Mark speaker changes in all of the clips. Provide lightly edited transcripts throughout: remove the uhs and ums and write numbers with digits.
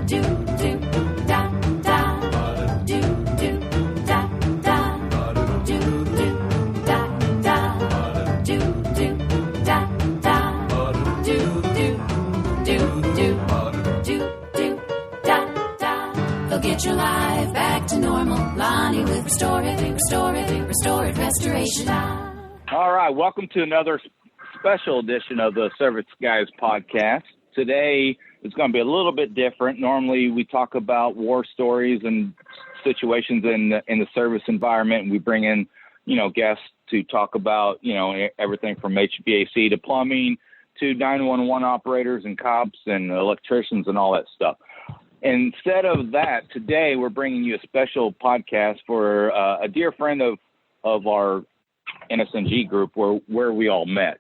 Speaker 1: Get your life back to normal. Lonnie with Restore It Restoration.
Speaker 2: All right, welcome to another special edition of the Service Guys podcast. Today is going to be a little bit different. Normally we talk about war stories and situations in the service environment, and we bring in, guests to talk about, everything from HVAC to plumbing to 911 operators and cops and electricians and all that stuff. Instead of that, today we're bringing you a special podcast for a dear friend of our NSNG group where we all met.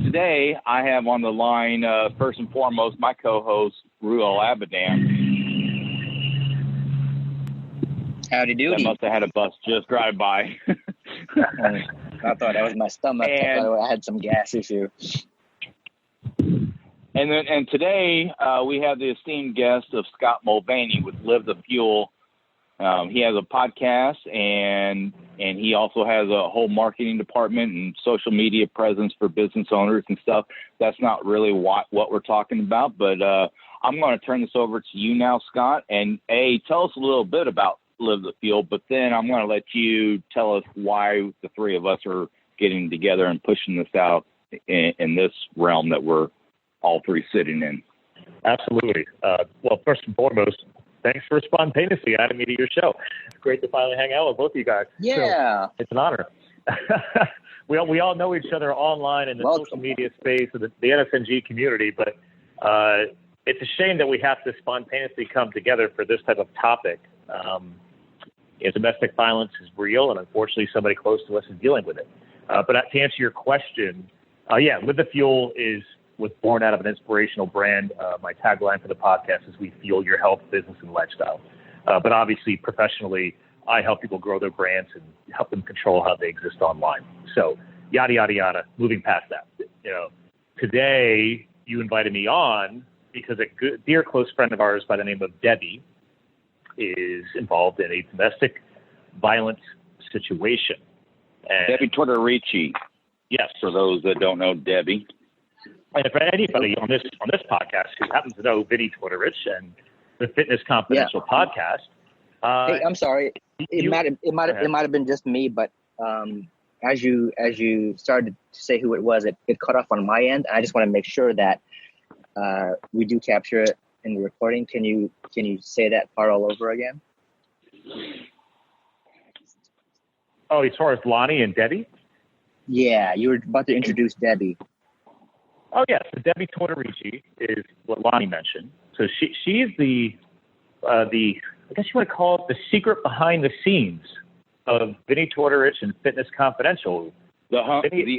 Speaker 2: Today I have on the line, first and foremost, my co-host, Ruel Abadam.
Speaker 3: Howdy doody.
Speaker 2: I must have had a bus just drive by.
Speaker 3: I thought that was my stomach. I thought I had some gas issue.
Speaker 2: And today we have the esteemed guest of Scott Mulvaney with Livethefuel. He has a podcast and he also has a whole marketing department and social media presence for business owners and stuff. That's not really what we're talking about, but I'm going to turn this over to you now, Scott, and tell us a little bit about Livethefuel, but then I'm going to let you tell us why the three of us are getting together and pushing this out in this realm that we're all three sitting in.
Speaker 4: Absolutely. Well, first and foremost, thanks for spontaneously adding me to your show. It's great to finally hang out with both of you guys.
Speaker 3: Yeah.
Speaker 4: So, it's an honor. we all know each other online in the social media space of the NSNG community, but it's a shame that we have to spontaneously come together for this type of topic. Domestic violence is real, and unfortunately somebody close to us is dealing with it. But to answer your question, Livethefuel was born out of an inspirational brand. My tagline for the podcast is "We fuel your health, business, and lifestyle." But obviously, professionally, I help people grow their brands and help them control how they exist online. So, yada yada yada. Moving past that, today you invited me on because a dear close friend of ours by the name of Debbie is involved in a domestic violence situation. And
Speaker 2: Debbie Tortorici.
Speaker 4: Yes,
Speaker 2: for those that don't know Debbie.
Speaker 4: And for anybody on this podcast who happens to know Vinny Tortorich and the Fitness Confidential podcast,
Speaker 3: hey, I'm sorry, it might have been just me, but as you started to say who it was, it cut off on my end, and I just want to make sure that we do capture it in the recording. Can you say that part all over again?
Speaker 4: Oh, as far as Lonnie and Debbie?
Speaker 3: Yeah, you were about to introduce Debbie.
Speaker 4: Oh, yes. So Debbie Tortorici is what Lonnie mentioned. So she's the I guess you want to call it the secret behind the scenes of Vinny Tortorich and Fitness Confidential.
Speaker 2: The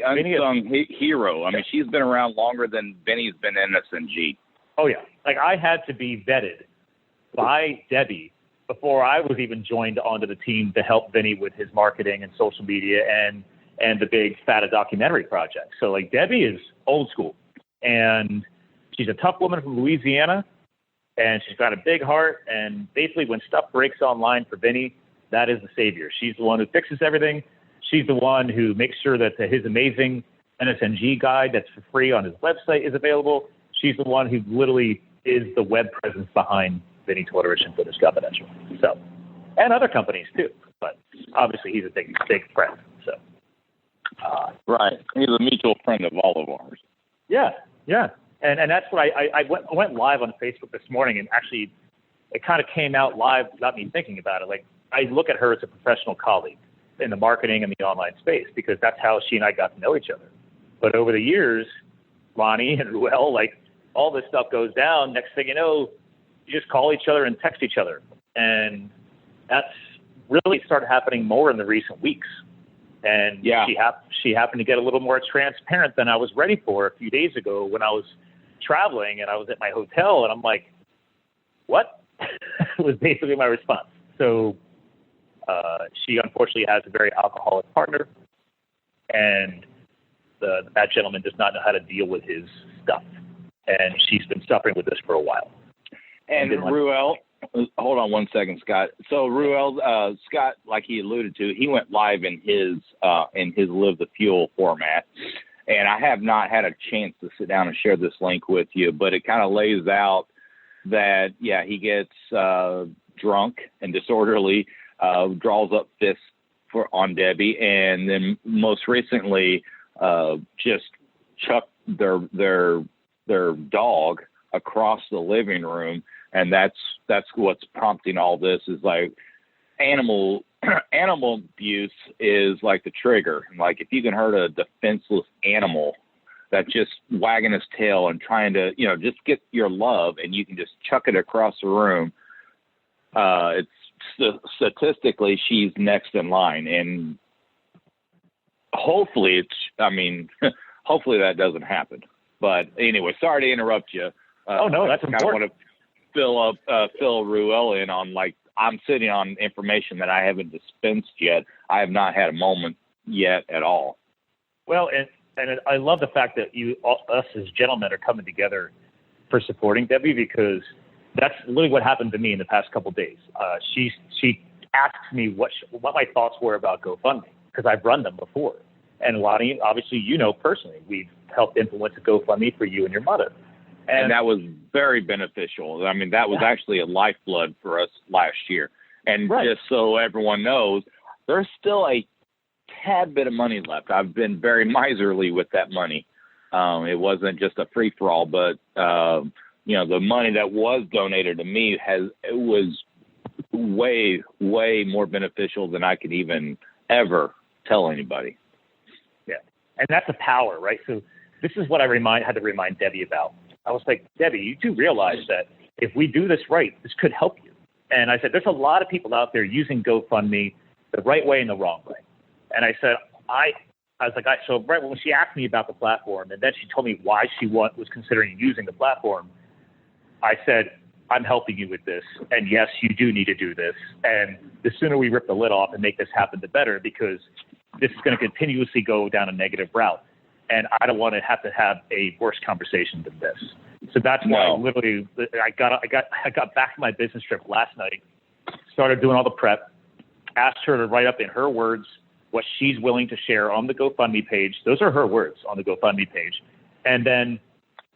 Speaker 2: unsung hero. I mean, she's been around longer than Vinny's been in NSNG.
Speaker 4: Oh, yeah. Like, I had to be vetted by Debbie before I was even joined onto the team to help Vinny with his marketing and social media and the big Fata documentary project. So, like, Debbie is old school. And she's a tough woman from Louisiana, and she's got a big heart. And basically, when stuff breaks online for Vinny, that is the savior. She's the one who fixes everything. She's the one who makes sure that his amazing NSNG guide that's for free on his website is available. She's the one who literally is the web presence behind Vinny Tortorich and Fitness Confidential. So, and other companies too. But obviously, he's a big friend. So,
Speaker 2: right, he's a mutual friend of all of ours.
Speaker 4: Yeah. And that's what I went live on Facebook this morning, and actually it kind of came out live without me thinking about it. Like, I look at her as a professional colleague in the marketing and the online space because that's how she and I got to know each other. But over the years, Lonnie and Ruel, like, all this stuff goes down. Next thing you know, you just call each other and text each other. And that's really started happening more in the recent weeks. And she happened to get a little more transparent than I was ready for a few days ago when I was traveling and I was at my hotel, and I'm like, what? was basically my response. So she unfortunately has a very alcoholic partner, and that gentleman does not know how to deal with his stuff. And she's been suffering with this for a while.
Speaker 2: And Ruel, hold on one second, Scott. So Ruel, Scott, like he alluded to, he went live in his Livethefuel format, and I have not had a chance to sit down and share this link with you, but it kind of lays out that he gets drunk and disorderly, draws up fists on Debbie, and then most recently just chucked their dog across the living room. And that's what's prompting all this, is like animal abuse is like the trigger. Like if you can hurt a defenseless animal that's just wagging his tail and trying to, just get your love, and you can just chuck it across the room, it's statistically she's next in line. And hopefully hopefully that doesn't happen. But anyway, sorry to interrupt you.
Speaker 4: Oh no, that's important.
Speaker 2: Fill Ruel in on, like, I'm sitting on information that I haven't dispensed yet. I have not had a moment yet at all.
Speaker 4: Well, and I love the fact that us as gentlemen are coming together for supporting Debbie, because that's literally what happened to me in the past couple of days. She asked me what my thoughts were about GoFundMe, because I've run them before. And Lonnie, obviously, personally, we've helped implement a GoFundMe for you and your mother.
Speaker 2: And that was very beneficial. I mean, that was actually a lifeblood for us last year. And just so everyone knows, there's still a tad bit of money left. I've been very miserly with that money. It wasn't just a free-for-all, but, the money that was donated to me was way, way more beneficial than I could even ever tell anybody.
Speaker 4: Yeah, and that's the power, right? So this is what I had to remind Debbie about. I was like, Debbie, you do realize that if we do this right, this could help you. And I said, there's a lot of people out there using GoFundMe the right way and the wrong way. And I said, so right when she asked me about the platform, and then she told me why she was considering using the platform, I said, I'm helping you with this. And yes, you do need to do this. And the sooner we rip the lid off and make this happen, the better, because this is going to continuously go down a negative route. And I don't want to have a worse conversation than this. So that's why I got back from my business trip last night, started doing all the prep, asked her to write up in her words what she's willing to share on the GoFundMe page. Those are her words on the GoFundMe page. And then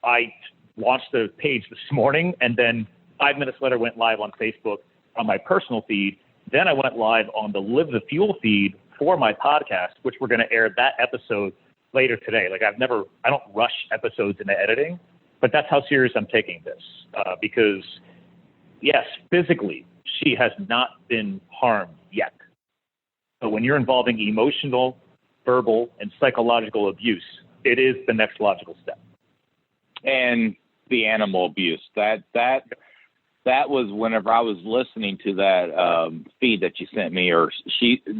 Speaker 4: I launched the page this morning, and then 5 minutes later went live on Facebook on my personal feed. Then I went live on the Livethefuel feed for my podcast, which we're going to air that episode later today. Like I don't rush episodes into editing, but that's how serious I'm taking this. Because yes, physically, she has not been harmed yet. But when you're involving emotional, verbal, and psychological abuse, it is the next logical step. And
Speaker 2: the animal abuse, that was whenever I was listening to that feed that you sent me, or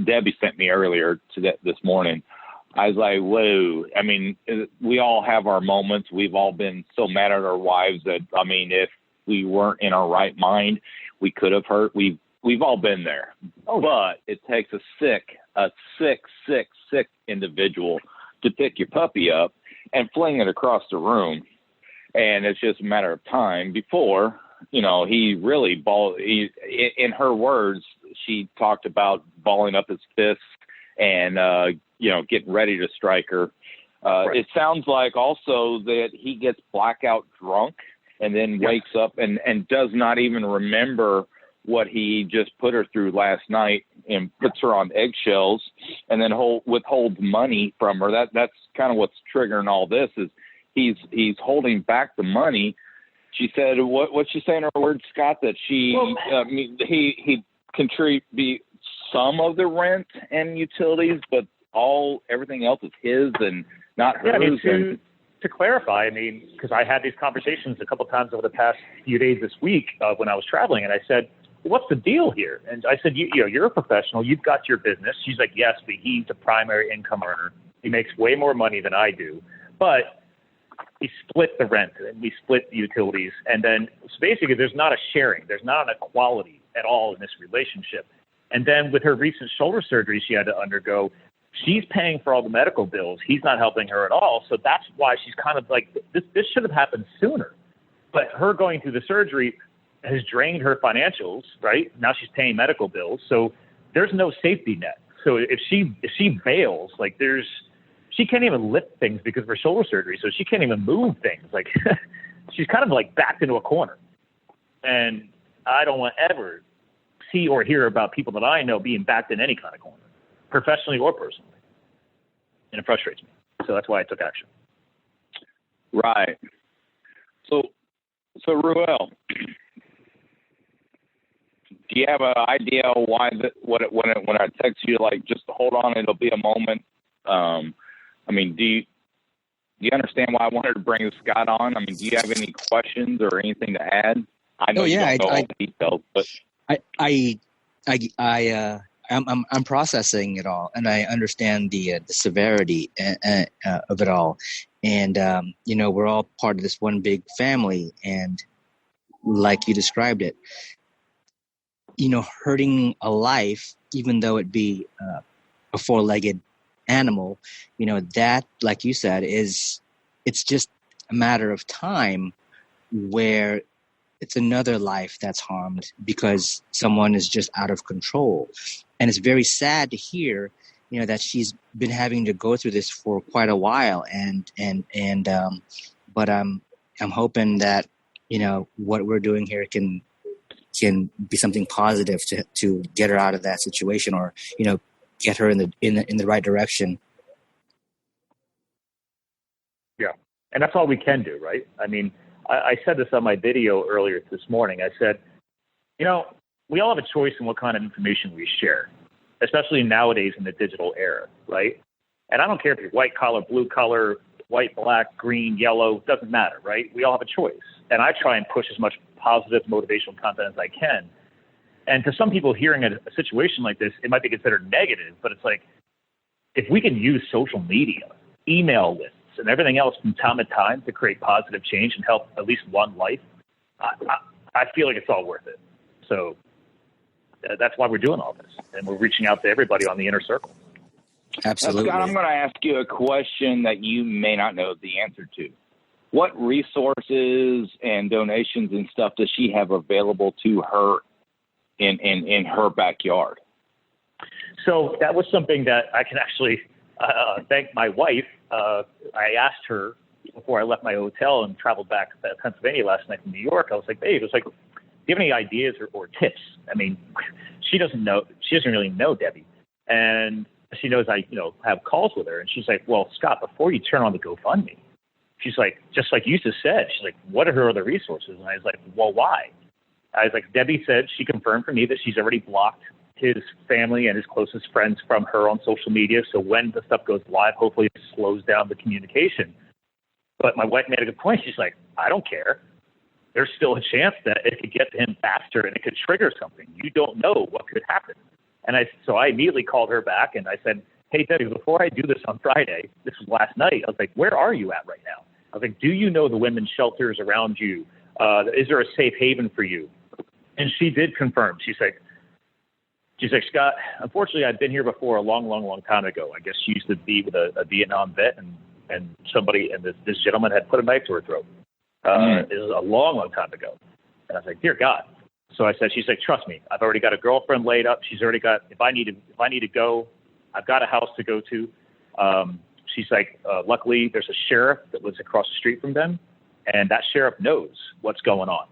Speaker 2: Debbie sent me earlier this morning. I was like, whoa. I mean, we all have our moments. We've all been so mad at our wives that, I mean, if we weren't in our right mind, we could have hurt. We've all been there. Oh, but it takes a sick individual to pick your puppy up and fling it across the room. And it's just a matter of time before, he really in her words, she talked about balling up his fists and, getting ready to strike her. Right. It sounds like also that he gets blackout drunk and then wakes up and does not even remember what he just put her through last night, and puts her on eggshells, and then withholds money from her. That's kind of what's triggering all this, is he's holding back the money. She said, what's she saying in her words, Scott, that he contribute some of the rent and utilities, but everything else is his and not hers.
Speaker 4: Yeah, to clarify, because I had these conversations a couple times over the past few days this week when I was traveling, and I said, what's the deal here? And I said, you're a professional. You've got your business. She's like, yes, but he's a primary income earner. He makes way more money than I do. But we split the rent and we split the utilities. And then so basically there's not a sharing. There's not an equality at all in this relationship. And then with her recent shoulder surgery she had to undergo, she's paying for all the medical bills. He's not helping her at all. So that's why she's kind of like, this should have happened sooner. But her going through the surgery, has drained her financials, right? Now she's paying medical bills. So there's no safety net. So if she bails, like she can't even lift things because of her shoulder surgery. So she can't even move things. Like she's kind of like backed into a corner. And I don't want to ever see or hear about people that I know being backed in any kind of corner, professionally or personally. And it frustrates me. So that's why I took action.
Speaker 2: Right. So Ruel, do you have an idea why when I text you, like, just hold on, it'll be a moment? I mean, do you understand why I wanted to bring Scott on? I mean, do you have any questions or anything to add? I know you don't know all the details, but
Speaker 3: I'm processing it all, and I understand the severity of it all. And we're all part of this one big family, and like you described it, hurting a life, even though it be a four-legged animal, that, like you said, it's just a matter of time where it's another life that's harmed because someone is just out of control. And it's very sad to hear, that she's been having to go through this for quite a while. But I'm hoping that, what we're doing here can be something positive to get her out of that situation, or, get her in the right direction.
Speaker 4: Yeah. And that's all we can do, right? I mean, I said this on my video earlier this morning. I said, we all have a choice in what kind of information we share, especially nowadays in the digital era, right? And I don't care if you're white collar, blue collar, white, black, green, yellow, doesn't matter, right? We all have a choice. And I try and push as much positive motivational content as I can. And to some people hearing a situation like this, it might be considered negative, but it's like, if we can use social media, email lists, and everything else from time to time to create positive change and help at least one life, I feel like it's all worth it. So that's why we're doing all this. And we're reaching out to everybody on the inner circle.
Speaker 3: Absolutely.
Speaker 2: Now, Scott, I'm going to ask you a question that you may not know the answer to. What resources and donations and stuff does she have available to her in her backyard?
Speaker 4: So that was something that I can actually thank my wife. I asked her before I left my hotel and traveled back to Pennsylvania last night from New York. I was like, babe, do you have any ideas or tips? I mean, she doesn't really know Debbie. And she knows I, have calls with her. And she's like, well, Scott, before you turn on the GoFundMe, she's like, just like you just said, she's like, what are her other resources? And I was like, well, why? I was like, Debbie said, she confirmed for me that she's already blocked his family and his closest friends from her on social media. So when the stuff goes live, hopefully it slows down the communication. But my wife made a good point. She's like, I don't care. There's still a chance that it could get to him faster and it could trigger something. You don't know what could happen. And so I immediately called her back and I said, hey, Debbie, before I do this on Friday, this was last night, I was like, where are you at right now? I was like, do you know the women's shelters around you? Is there a safe haven for you? And she did confirm. She's like, Scott, unfortunately, I've been here before a long, long, long time ago. I guess she used to be with a Vietnam vet, and somebody, and this gentleman had put a knife to her throat. It was a long, long time ago. And I was like, dear God. So I said, she's like, trust me, I've already got a girlfriend laid up. She's already got, if I need to go, I've got a house to go to. She's like, luckily, there's a sheriff that lives across the street from them, and that sheriff knows what's going on.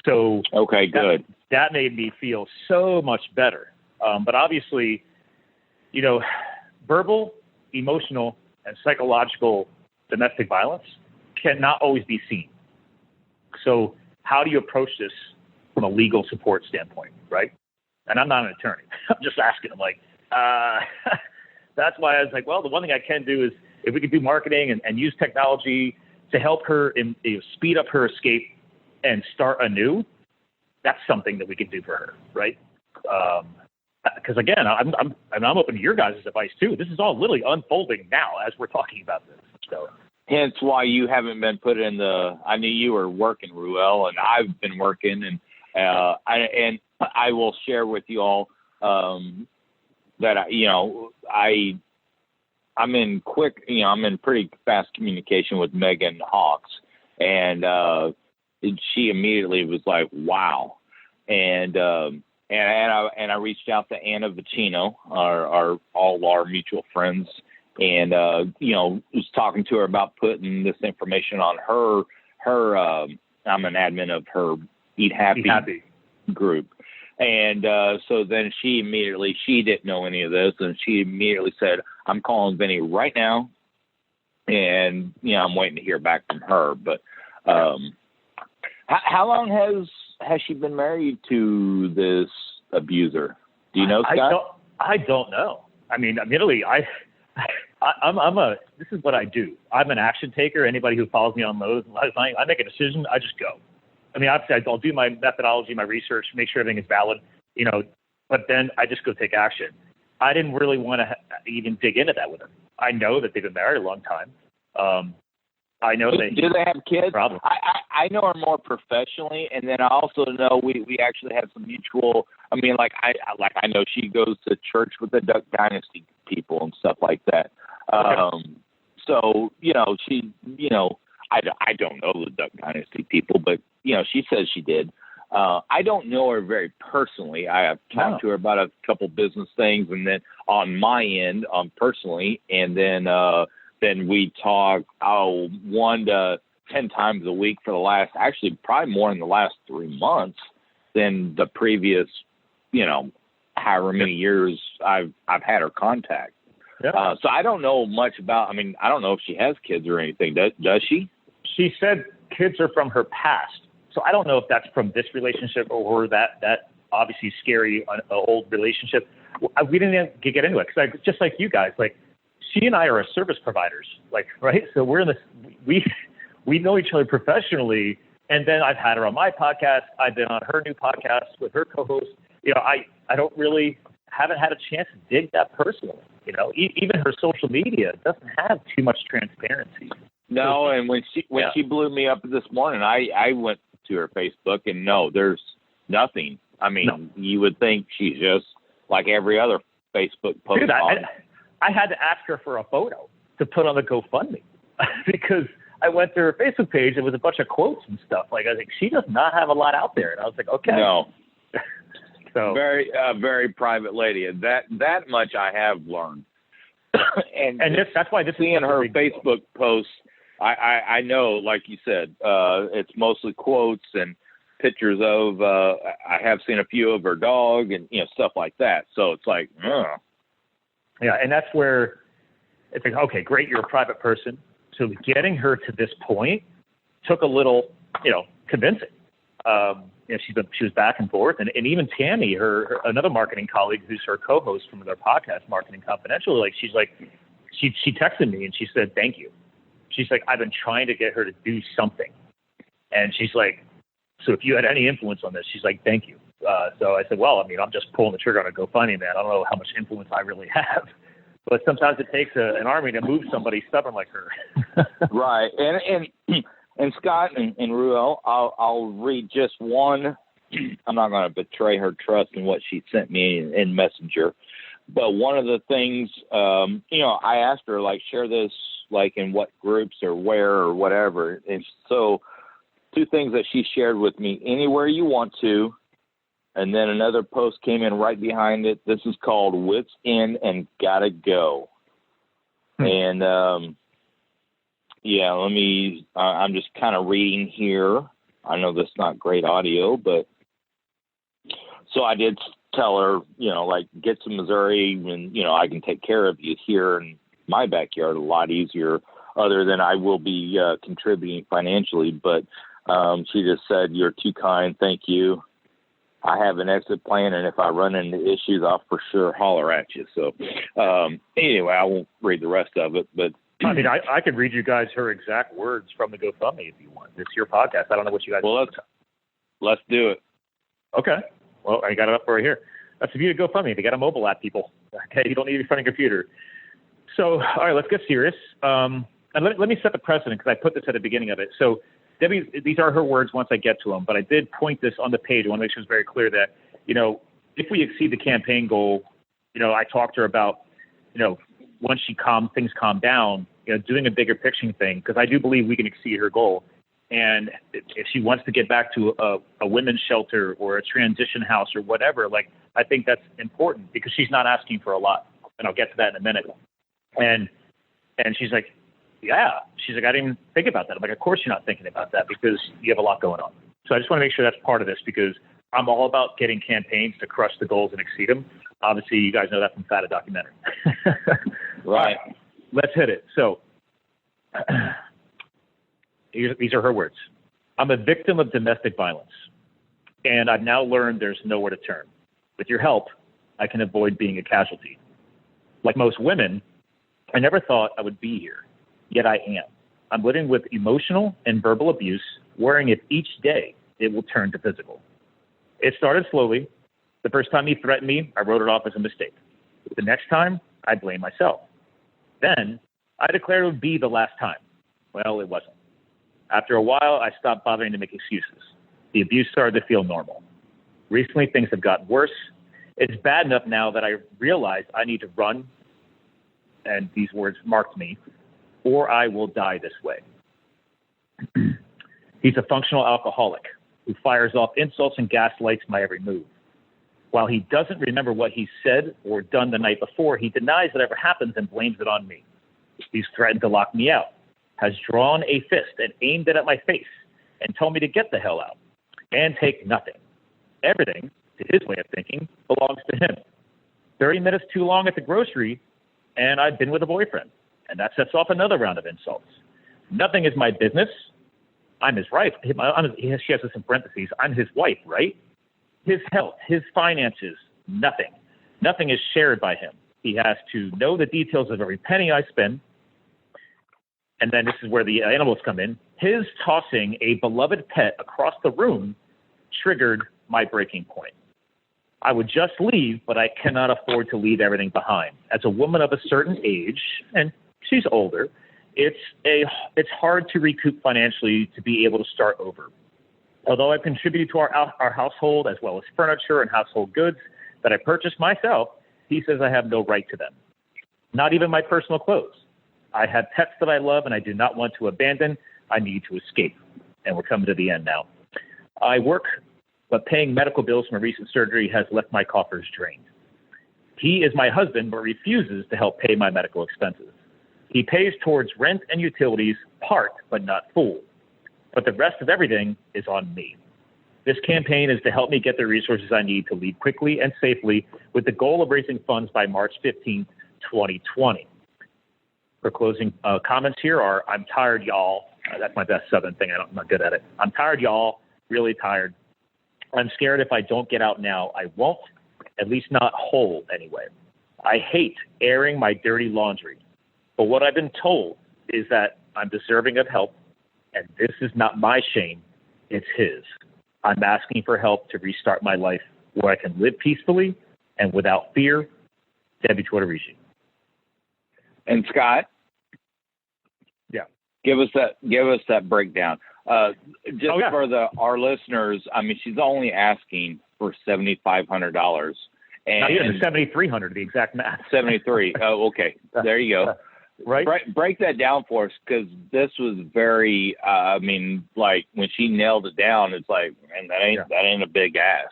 Speaker 4: So
Speaker 2: okay, good.
Speaker 4: That made me feel so much better. But obviously, verbal, emotional, and psychological domestic violence cannot always be seen. So how do you approach this from a legal support standpoint, right? And I'm not an attorney. I'm just asking. I'm like, that's why I was like, well, the one thing I can do is if we could do marketing and use technology to help her speed up her escape and start anew, that's something that we can do for her, right? Because again, I'm open to your guys' advice too. This is all literally unfolding now as we're talking about this. So,
Speaker 2: hence why you haven't been put in I knew you were working, Ruel, and I've been working, and I will share with you all that I'm in I'm in pretty fast communication with Megan Hawks, and she immediately was like, wow. And I reached out to Anna Vicino, all our mutual friends, and was talking to her about putting this information on her. I'm an admin of her Eat Happy group, and so then she didn't know any of this, and she immediately said, "I'm calling Vinny right now," and I'm waiting to hear back from her. But how long has she been married to this abuser? Do you know, Scott?
Speaker 4: I don't know. I mean, admittedly, this is what I do. I'm an action taker. Anybody who follows me on those, I make a decision, I just go. I mean, obviously, I'll do my methodology, my research, make sure everything is valid, but then I just go take action. I didn't really want to even dig into that with them. I know that they've been married a long time. I know
Speaker 2: do they have kids?
Speaker 4: Problem.
Speaker 2: I know her more professionally, and then I also know we actually have some mutual. I mean, I know she goes to church with the Duck Dynasty people and stuff like that.
Speaker 4: Okay.
Speaker 2: So she I don't know the Duck Dynasty people, but she says she did. I don't know her very personally. I have talked to her about a couple business things, and then on my end, personally, and then we talk 1 to 10 times a week for the last, actually probably more in the last 3 months than the previous, however many years I've had her contact. Yeah. So I don't know much about. I mean, I don't know if she has kids or anything. Does she? She said kids are from her past. So I don't know if that's from this relationship or that obviously scary old relationship. We didn't get into it because just like you guys, like she and I are service providers, right? So we're in this. We know each other professionally, and then I've had her on my podcast. I've been on her new podcast with her co-host. I don't really haven't had a chance to dig that personally. Even her social media doesn't have too much transparency. No, and when she blew me up this morning, I went to her Facebook, and no, there's nothing. I mean, You would think she's just like every other Facebook post. Dude, I had to ask her for a photo to put on the GoFundMe because I went to her Facebook page. It was a bunch of quotes and stuff. I was like, she does not have a lot out there. And I was like, okay. No. So very private lady. That much I have learned. and that's why this seeing her Facebook posts, I know, like you said, it's mostly quotes and pictures of. I have seen a few of her dog and stuff like that. So it's like, yeah, and that's where it's like, okay, great, you're a private person. So getting her to this point took a little, convincing. She was back and forth, and even Tammy, her another marketing colleague who's her co-host from their podcast, Marketing Confidential, she texted me and she said, thank you. She's like, I've been trying to get her to do something. And she's like, so if you had any influence on this, she's like, thank you. So I said, well, I mean, I'm just pulling the trigger on a GoFundMe, man. I don't know how much influence I really have. But sometimes it takes an army to move somebody stubborn like her. Right. And Scott and Ruel, I'll read just one. I'm not going to betray her trust in what she sent me in Messenger. But one of the things, I asked her, share this, in what groups or where or whatever. And so 2 things that she shared with me, anywhere you want to. And then another post came in right behind it. This is called Wits In and Gotta Go. And, I'm just kind of reading here. I know that's not great audio, but so I did tell her, get to Missouri and, I can take care of you here in my backyard a lot easier, other than I will be contributing financially. But she just said, you're too kind. Thank you. I have an exit plan, and if I run into issues, I'll for sure holler at you. So anyway, I won't read the rest of it, but I mean, I could read you guys her exact words from the GoFundMe if you want. It's your podcast. I don't know what you guys. Well, let's do it. Okay. Well, I got it up right here. That's the beauty of GoFundMe. They got a mobile app, people. Okay, you don't need to be front of a computer. So, all right, let's get serious. And let me set the precedent because I put this at the beginning of it. So, Debbie, these are her words once I get to them, but I did point this on the page. I want to make sure it's very clear that, if we exceed the campaign goal, I talked to her about, once things calm down, doing a bigger picture thing, because I do believe we can exceed her goal.
Speaker 4: And if she wants to get back to a women's shelter or a transition house or whatever, like, I think that's important because she's not asking for a lot. And I'll get to that in a minute. And she's like, yeah. She's like, I didn't even think about that. I'm like, of course you're not thinking about that because you have a lot going on. So I just want to make sure that's part of this because I'm all about getting campaigns to crush the goals and exceed them. Obviously, you guys know that from Fata Documentary.
Speaker 2: Right.
Speaker 4: Let's hit it. So these are her words. I'm a victim of domestic violence, and I've now learned there's nowhere to turn. With your help, I can avoid being a casualty. Like most women, I never thought I would be here, yet I am. I'm living with emotional and verbal abuse, worrying if each day it will turn to physical. It started slowly. The first time he threatened me, I wrote it off as a mistake. The next time, I blamed myself. Then, I declared it would be the last time. Well, it wasn't. After a while, I stopped bothering to make excuses. The abuse started to feel normal. Recently, things have gotten worse. It's bad enough now that I realize I need to run, and these words marked me, or I will die this way. He's a functional alcoholic who fires off insults and gaslights my every move. While he doesn't remember what he said or done the night before, he denies that ever happens and blames it on me. He's threatened to lock me out, has drawn a fist and aimed it at my face and told me to get the hell out and take nothing. Everything, to his way of thinking, belongs to him. 30 minutes too long at the grocery, and I've been with a boyfriend, and that sets off another round of insults. Nothing is my business. I'm his wife. She has this in parentheses. I'm his wife, right? His health, his finances, nothing. Nothing is shared by him. He has to know the details of every penny I spend. And then this is where the animals come in. His tossing a beloved pet across the room triggered my breaking point. I would just leave, but I cannot afford to leave everything behind. As a woman of a certain age, and she's older, it's hard to recoup financially to be able to start over. Although I've contributed to our household as well as furniture and household goods that I purchased myself, he says I have no right to them. Not even my personal clothes. I have pets that I love and I do not want to abandon. I need to escape. And we're coming to the end now. I work, but paying medical bills from a recent surgery has left my coffers drained. He is my husband, but refuses to help pay my medical expenses. He pays towards rent and utilities, part, but not full. But the rest of everything is on me. This campaign is to help me get the resources I need to leave quickly and safely with the goal of raising funds by March 15th, 2020. Her closing comments here are, I'm tired, y'all. That's my best Southern thing. I'm not good at it. I'm tired, y'all. Really tired. I'm scared if I don't get out now, I won't, at least not whole anyway. I hate airing my dirty laundry. But what I've been told is that I'm deserving of help, and this is not my shame, it's his. I'm asking for help to restart my life where I can live peacefully and without fear. Debbie Twitterigi.
Speaker 2: And Scott?
Speaker 4: Yeah.
Speaker 2: Give us that breakdown. For our listeners, I mean, she's only asking for $7,500.
Speaker 4: And it's $7,300 to be exact math.
Speaker 2: 73. Oh, okay. There you go.
Speaker 4: Right.
Speaker 2: Break that down for us, because this was very. Like when she nailed it down, it's like, man, that ain't a big ask.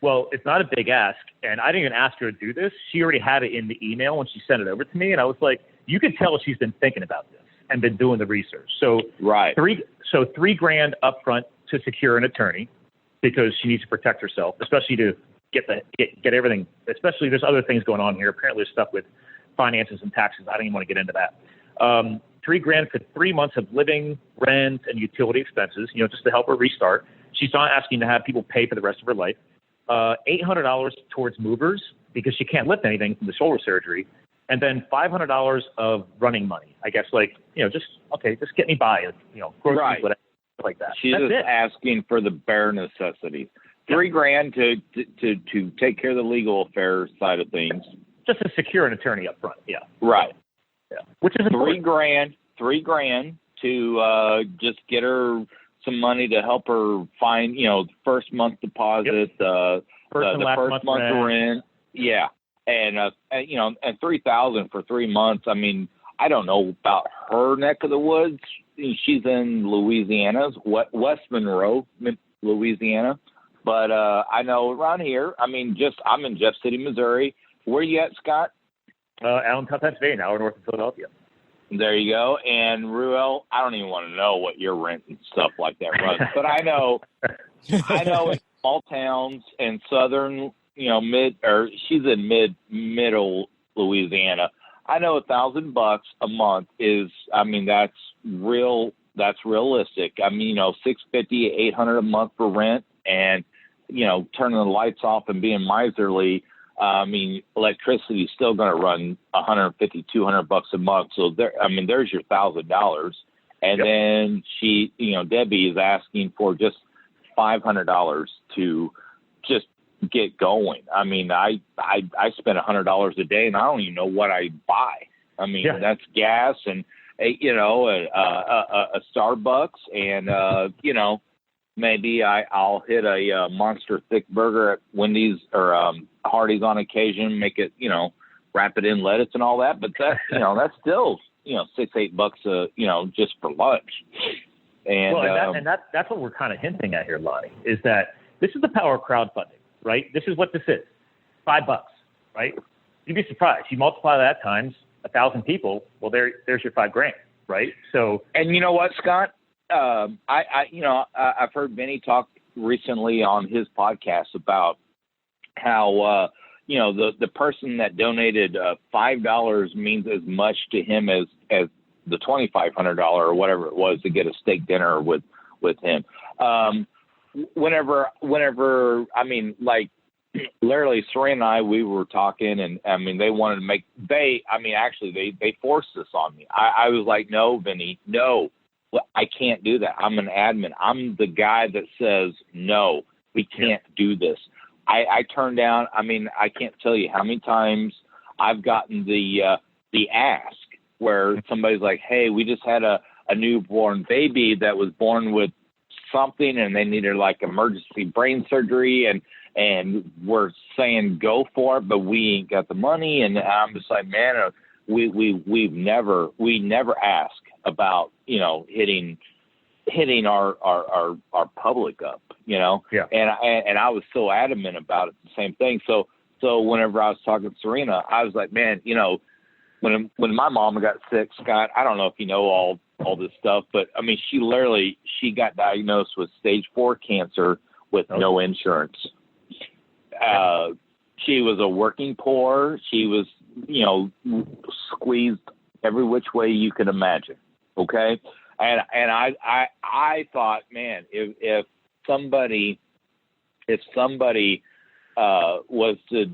Speaker 4: Well, it's not a big ask, and I didn't even ask her to do this. She already had it in the email when she sent it over to me, and I was like, you could tell she's been thinking about this and been doing the research. So
Speaker 2: right.
Speaker 4: $3,000 up front to secure an attorney because she needs to protect herself, especially to get everything. Especially there's other things going on here. Apparently there's stuff with finances and taxes. I don't even want to get into that. $3,000 for 3 months of living, rent, and utility expenses, just to help her restart. She's not asking to have people pay for the rest of her life. $800 towards movers because she can't lift anything from the shoulder surgery. And then $500 of running money. I guess just get me by, groceries,
Speaker 2: right.
Speaker 4: Whatever, like that.
Speaker 2: She's just asking for the bare necessities. $3,000 to take care of the legal affairs side of things.
Speaker 4: Just to secure an attorney up front, yeah.
Speaker 2: Right.
Speaker 4: Yeah. Which is
Speaker 2: $3,000 to just get her some money to help her find, first month deposit, the first month rent. Yeah. And $3,000 for 3 months. I mean, I don't know about her neck of the woods, she's in Louisiana, West Monroe, Louisiana. But I know around here, I'm in Jeff City, Missouri. Where you at, Scott?
Speaker 4: Allentown, Pennsylvania, an hour north of Philadelphia.
Speaker 2: There you go. And Ruel, I don't even want to know what your rent and stuff like that runs, but I know in small towns in southern, she's in middle Louisiana. I know $1,000 a month is, that's realistic. $650, $800 a month for rent, and turning the lights off and being miserly. Electricity is still going to run $150, $200 a month. So there's your $1,000. And then she, Debbie is asking for just $500 to just get going. I spend $100 a day and I don't even know what I buy. That's gas and, a Starbucks and, maybe I'll hit a monster thick burger at Wendy's or Hardee's on occasion, make it, wrap it in lettuce and all that. But that, that's still, $6-8 just for lunch. And,
Speaker 4: that's what we're kind of hinting at here, Lonnie, is that this is the power of crowdfunding, right? This is what this is. $5, right? You'd be surprised. You multiply that times 1,000 people. Well, there's your $5,000, right? So, and you know what, Scott? I've heard Vinny talk recently on his podcast about how, the person that donated $5 means as much to him as the $2,500 or whatever it was to get a steak dinner with him. Whenever, literally Serena and I, we were talking and they wanted to they forced this on me. I was like, no, Vinny, no. I can't do that. I'm an admin. I'm the guy that says, no, we can't do this. I turn down, I can't tell you how many times I've gotten the ask where somebody's like, hey, we just had a newborn baby that was born with something and they needed like emergency brain surgery and we're saying go for it, but we ain't got the money. And I'm just like, man, we never ask about, hitting our public up, Yeah.
Speaker 2: And I was so adamant about it, the same thing. So whenever I was talking to Serena, I was like, man, when my mom got sick, Scott, I don't know if you know all this stuff, but she got diagnosed with stage 4 cancer with no insurance. She was a working poor. She was, squeezed every which way you could imagine. Okay. And I thought, man, if somebody was to,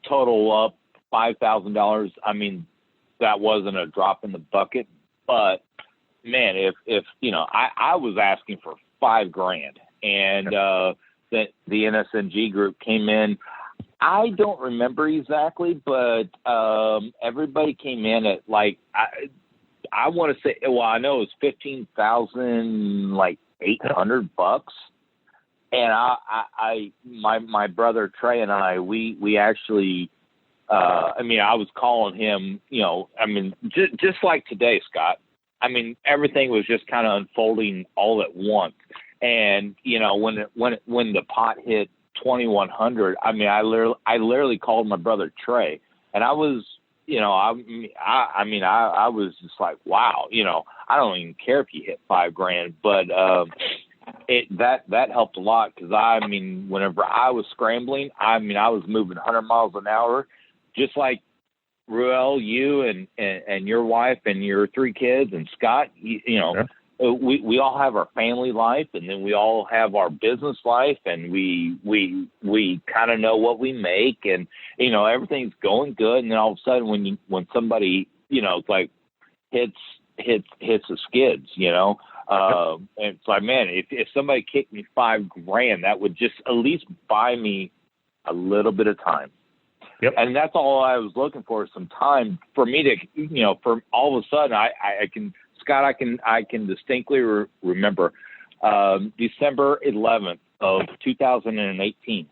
Speaker 2: total up $5,000, that wasn't a drop in the bucket. But man, if I was asking for $5,000 and the NSNG group came in. I don't remember exactly, but everybody came in at like I want to say. Well, I know it was $15,800, and my brother Trey and I we actually. I was calling him. Just like today, Scott. Everything was just kind of unfolding all at once, and when the pot hit 2,100, I literally called my brother Trey, and I was, I was just like, wow, I don't even care if you hit $5,000, but that helped a lot because whenever I was scrambling, I was moving 100 miles an hour, just like Ruel, you and your wife and your 3 kids, and Scott,
Speaker 4: Sure.
Speaker 2: We all have our family life, and then we all have our business life, and we kind of know what we make, and everything's going good, and then all of a sudden when somebody it's like hits the skids, and it's like, man, if somebody kicked me $5,000, that would just at least buy me a little bit of time.
Speaker 4: Yep.
Speaker 2: And that's all I was looking for, some time for me to, for all of a sudden I can. Scott, I can distinctly remember December 11th of 2018.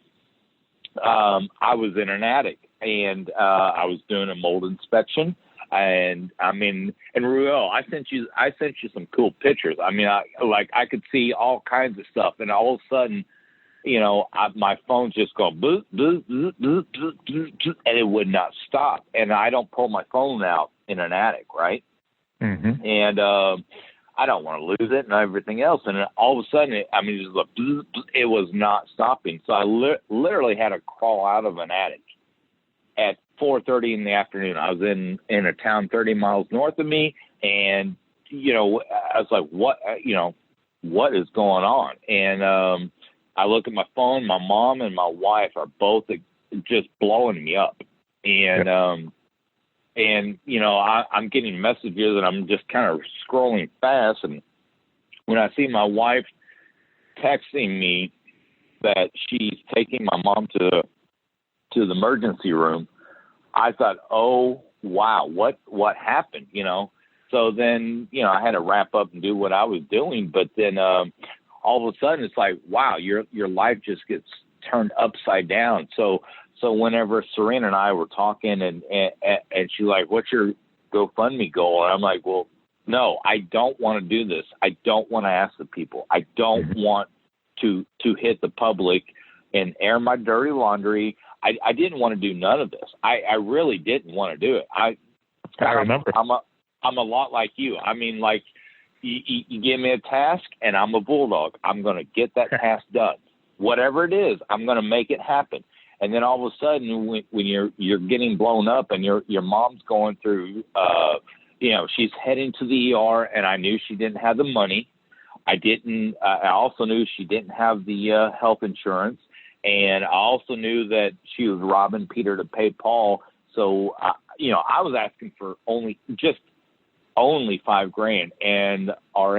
Speaker 2: I was in an attic and I was doing a mold inspection, And I mean, and Ruel, I sent you some cool pictures. I mean, I could see all kinds of stuff, and all of a sudden, you know, my phone's just going boop, boop, boop, boop, boop, boop, boop, and it would not stop. And I don't pull my phone out in an attic, right? Mm-hmm. And I don't want to lose it and everything else. And all of a sudden, it was not stopping. So I literally had to crawl out of an attic at 4:30 in the afternoon. I was in a town 30 miles north of me, and you know, I was like, what is going on? And I look at my phone. My mom and my wife are both just blowing me up, and and you know, I'm getting messages, and I'm just kind of scrolling fast, and when I see my wife texting me that she's taking my mom to the emergency room, I thought, oh, wow, what happened, you know? So then, you know, I had to wrap up and do what I was doing. But then all of a sudden it's like, wow, your life just gets turned upside down. So whenever Serena and I were talking and she's like, what's your GoFundMe goal? And I'm like, well, no, I don't want to do this. I don't want to ask the people. I don't want to hit the public and air my dirty laundry. I didn't want to do none of this. I really didn't want to do it. I remember. I'm a lot like you. I mean, like you give me a task and I'm a bulldog. I'm going to get that task done. Whatever it is, I'm going to make it happen. And then all of a sudden, when you're getting blown up and your mom's going through, you know, she's heading to the ER, and I knew she didn't have the money. I also knew she didn't have the health insurance. And I also knew that she was robbing Peter to pay Paul. So, you know, I was asking for only $5,000, and our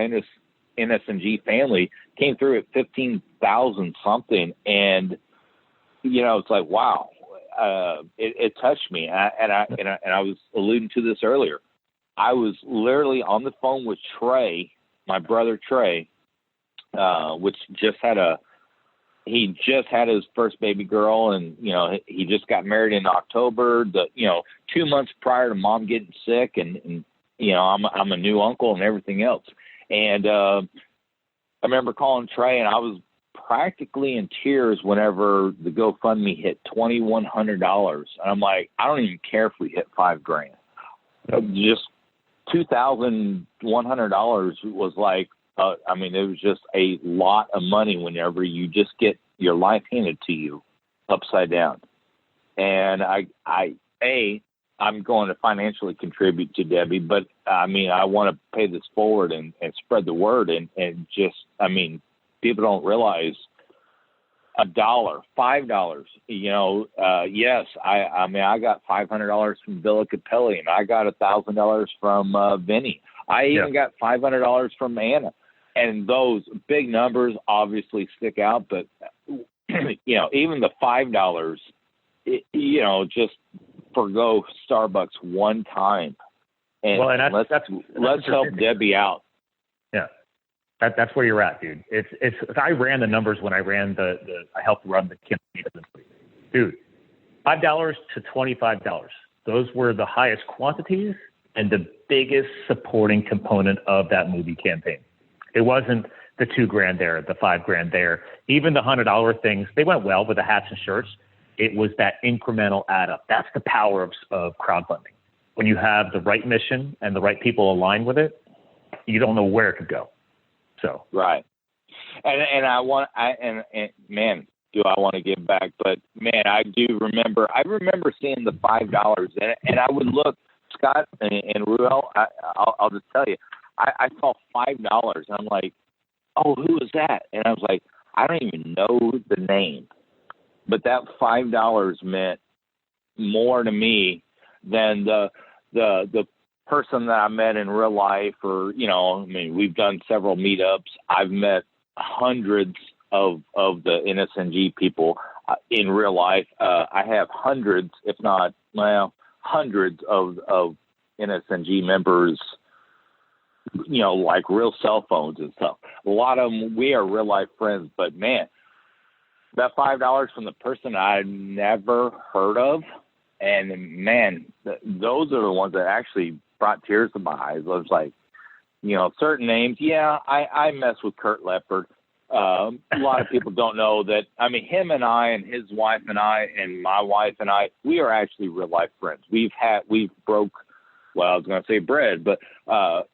Speaker 2: NSNG family came through at 15,000 something. And, you know, it's like, wow, it touched me. And I was alluding to this earlier. I was literally on the phone with Trey, my brother Trey, which he just had his first baby girl, and, you know, he just got married in October, 2 months prior to mom getting sick. And you know, I'm a new uncle and everything else. And I remember calling Trey, and I was practically in tears whenever the GoFundMe hit $2,100. And I'm like, I don't even care if we hit $5,000. Just $2,100 was like, I mean, it was just a lot of money whenever you just get your life handed to you upside down. And I'm going to financially contribute to Debbie, but I mean, I want to pay this forward and spread the word and just, I mean, people don't realize $1, $5, you know, yes. I mean, I got $500 from Villa Capelli, and I got $1,000 from Vinny. I even got $500 from Anna. And those big numbers obviously stick out, but you know, even the $5, you know, just forgo Starbucks one time, and, well, and let's help Debbie out.
Speaker 4: Yeah, that's where you're at, dude. It's I ran the numbers when I ran I helped run the campaign, dude. $5 to $25. Those were the highest quantities and the biggest supporting component of that movie campaign. It wasn't the $2,000 there, the $5,000 there. Even the $100 things, they went well with the hats and shirts. It was that incremental add up. That's the power of crowdfunding. When you have the right mission and the right people aligned with it, you don't know where it could go. So
Speaker 2: right. And man, do I want to give back? But man, I remember seeing the $5, and I would look, Scott and Ruel. I'll just tell you, I saw $5, and I'm like, oh, who is that? And I was like, I don't even know the name, but that $5 meant more to me than the person that I met in real life, or, you know, I mean, we've done several meetups. I've met hundreds of the NSNG people in real life. I have hundreds, if not, hundreds of NSNG members, you know, like real cell phones and stuff. A lot of them, we are real life friends, but man, that $5 from the person I'd never heard of, And man, those are the ones that actually brought tears to my eyes. I was like, certain names. Yeah, I mess with Kurt Leopard. A lot of people don't know that. I mean, him and I and his wife and I and my wife and I, we are actually real life friends. We've broke, well, I was going to say bread, but,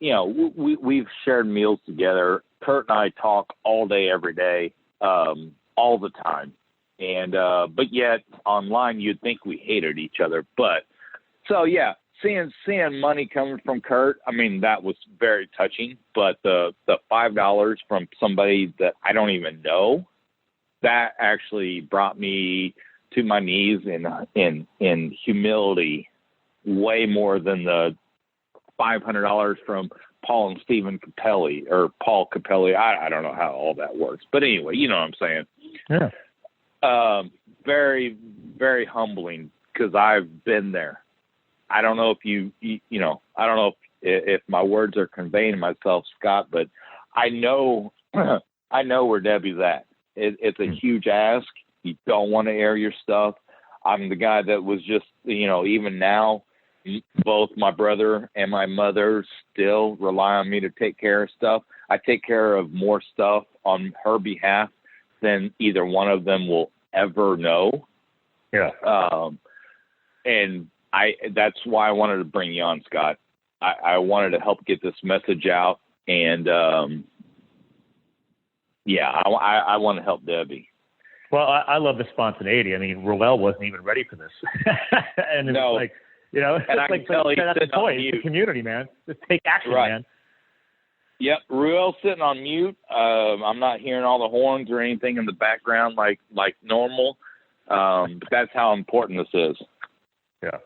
Speaker 2: we've shared meals together. Kurt and I talk all day, every day, all the time. And, but yet online, you'd think we hated each other. But so, yeah, seeing money coming from Kurt, I mean, that was very touching. But the $5 from somebody that I don't even know, that actually brought me to my knees in humility, way more than the $500 from Paul and Stephen Capelli or Paul Capelli. I don't know how all that works, but anyway, you know what I'm saying?
Speaker 4: Yeah.
Speaker 2: Very, very humbling because I've been there. I don't know if I don't know if my words are conveying myself, Scott, but I know where Debbie's at. It's a huge ask. You don't want to air your stuff. I'm the guy that was just, even now, both my brother and my mother still rely on me to take care of stuff. I take care of more stuff on her behalf than either one of them will ever know.
Speaker 4: Yeah.
Speaker 2: And that's why I wanted to bring you on, Scott. I wanted to help get this message out. And, I want to help Debbie.
Speaker 4: Well, I love the spontaneity. I mean, Ruel wasn't even ready for this. And it's
Speaker 2: no.
Speaker 4: like, it's like that's the point. It's the community, man. Just take action,
Speaker 2: right.
Speaker 4: Man.
Speaker 2: Yep, Ruel's sitting on mute. I'm not hearing all the horns or anything in the background like normal. But that's how important this is.
Speaker 4: Yeah.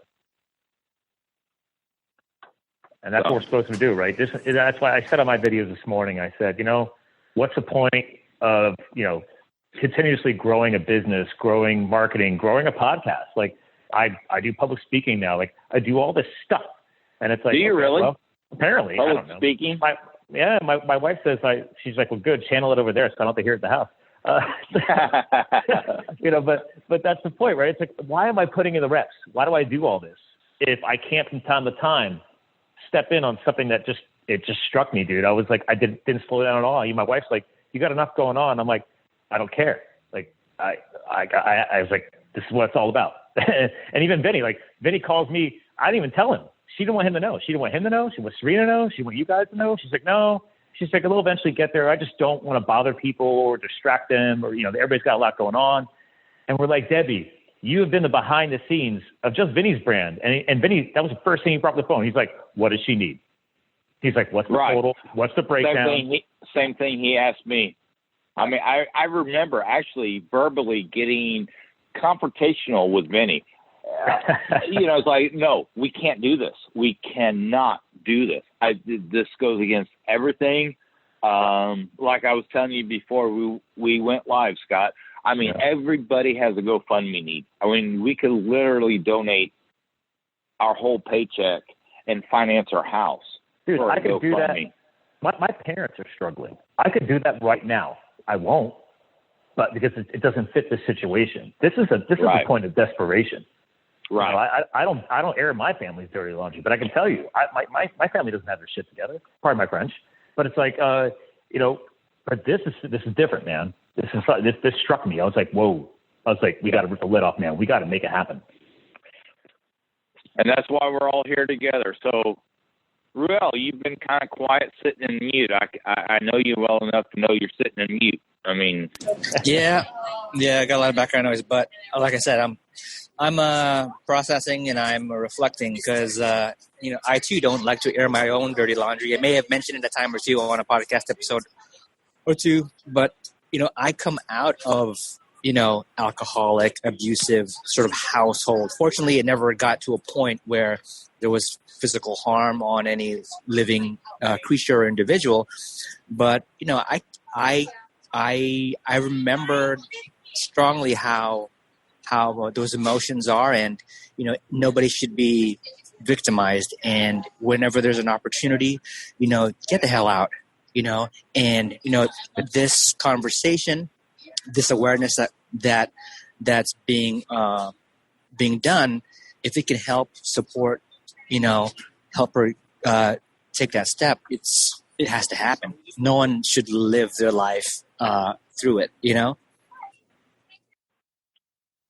Speaker 4: And that's what we're supposed to do, right? That's why I said on my videos this morning, I said, what's the point of, continuously growing a business, growing marketing, growing a podcast? Like I do public speaking now. Like I do all this stuff. And it's like,
Speaker 2: do you really?
Speaker 4: Well, apparently.
Speaker 2: Public
Speaker 4: I don't know.
Speaker 2: Speaking?
Speaker 4: My wife says, she's like, well, good, channel it over there so I don't have to hear it at the house. But that's the point, right? It's like, why am I putting in the reps? Why do I do all this if I can't from time to time step in on something that just struck me, dude? I was like, I didn't slow down at all. My wife's like, you got enough going on. I'm like, I don't care. Like I was like, this is what it's all about. And even Vinny calls me. I didn't even tell him. She didn't want him to know. She didn't want him to know. She didn't want Serena to know. She didn't want you guys to know. She's like, no. She's like, we'll eventually get there. I just don't want to bother people or distract them, or, everybody's got a lot going on. And we're like, Debbie, you have been the behind the scenes of just Vinny's brand. And Vinny, that was the first thing he brought up the phone. He's like, what does she need? He's like, what's the total? What's the breakdown?
Speaker 2: Same thing he asked me. I mean, I remember actually verbally getting confrontational with Vinny. It's like, no, we can't do this. We cannot do this. This goes against everything. Like I was telling you before we went live, Scott. I mean, Everybody has a GoFundMe need. I mean, we could literally donate our whole paycheck and finance our house.
Speaker 4: Dude, I could do that. My parents are struggling. I could do that right now. I won't, but because it doesn't fit the situation. This is a point of desperation.
Speaker 2: Right.
Speaker 4: I don't air my family's dirty laundry, but I can tell you, my family doesn't have their shit together. Pardon my French, but it's like, but this is different, man. This struck me. I was like, whoa. I was like, we got to rip the lid off, man. We got to make it happen.
Speaker 2: And that's why we're all here together. So, Ruel, you've been kind of quiet, sitting in mute. I know you well enough to know you're sitting in mute. I mean,
Speaker 3: yeah, I got a lot of background noise, but like I said, I'm processing and I'm reflecting because I too don't like to air my own dirty laundry. I may have mentioned it a time or two on a podcast episode or two, but I come out of alcoholic, abusive sort of household. Fortunately, it never got to a point where there was physical harm on any living creature or individual. But I remember strongly how those emotions are, and nobody should be victimized. And whenever there's an opportunity, get the hell out. And this conversation, this awareness that's being done if it can help support, help her take that step, it has to happen. No one should live their life through it,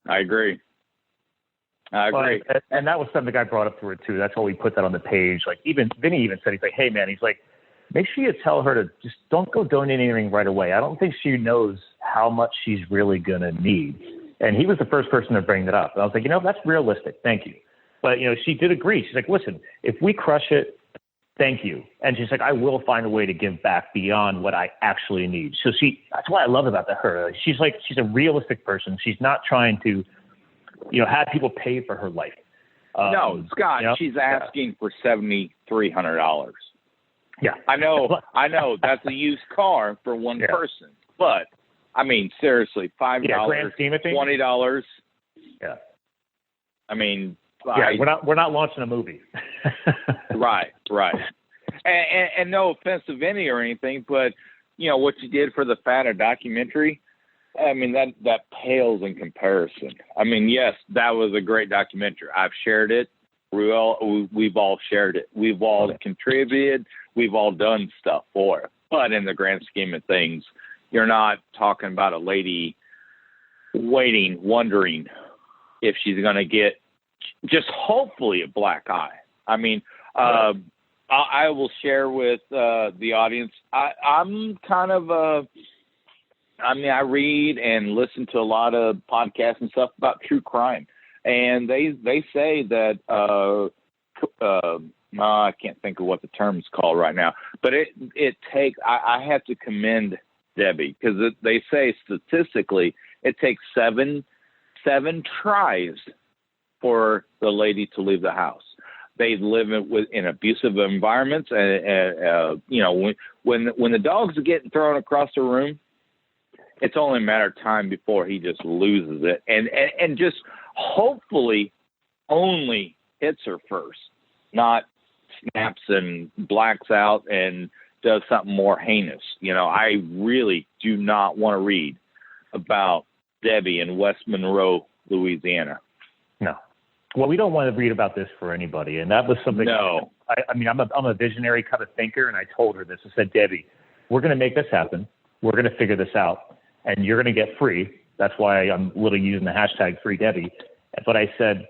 Speaker 2: I agree.
Speaker 4: And that was something I brought up to her too. That's why we put that on the page. Like even Vinny even said, he's like, hey man, he's like, make sure you tell her to just don't go donate anything right away. I don't think she knows how much she's really going to need. And he was the first person to bring that up. And I was like, that's realistic. Thank you. But, she did agree. She's like, listen, if we crush it, thank you. And she's like, I will find a way to give back beyond what I actually need. So that's what I love about her. She's a realistic person. She's not trying to, have people pay for her life.
Speaker 2: No, Scott, she's asking for $7,300.
Speaker 4: Yeah.
Speaker 2: I know that's a used car for one person, but I mean, seriously, $5, $20.
Speaker 4: Yeah.
Speaker 2: I mean,
Speaker 4: we're not launching a movie.
Speaker 2: Right. And no offense to Vinny or anything, but what you did for the Fata documentary, I mean, that pales in comparison. I mean, yes, that was a great documentary. I've shared it. We've all shared it. We've all contributed. We've all done stuff for it. But in the grand scheme of things, you're not talking about a lady wondering if she's going to get just hopefully a black eye. I mean, I will share with the audience. I'm kind of I read and listen to a lot of podcasts and stuff about true crime, and they say that I can't think of what the term's called right now, but it takes. I have to commend Debbie because they say statistically it takes seven tries for the lady to leave the house. They live in abusive environments, and when the dogs are getting thrown across the room, it's only a matter of time before he just loses it, and just hopefully only hits her first, not snaps and blacks out and does something more heinous. I really do not want to read about Debbie in West Monroe, Louisiana.
Speaker 4: No. Well, we don't want to read about this for anybody, and that was something.
Speaker 2: No.
Speaker 4: I'm a visionary kind of thinker, and I told her this. I said, Debbie, we're going to make this happen. We're going to figure this out, and you're going to get free. That's why I'm literally using the hashtag freedebbie. But I said,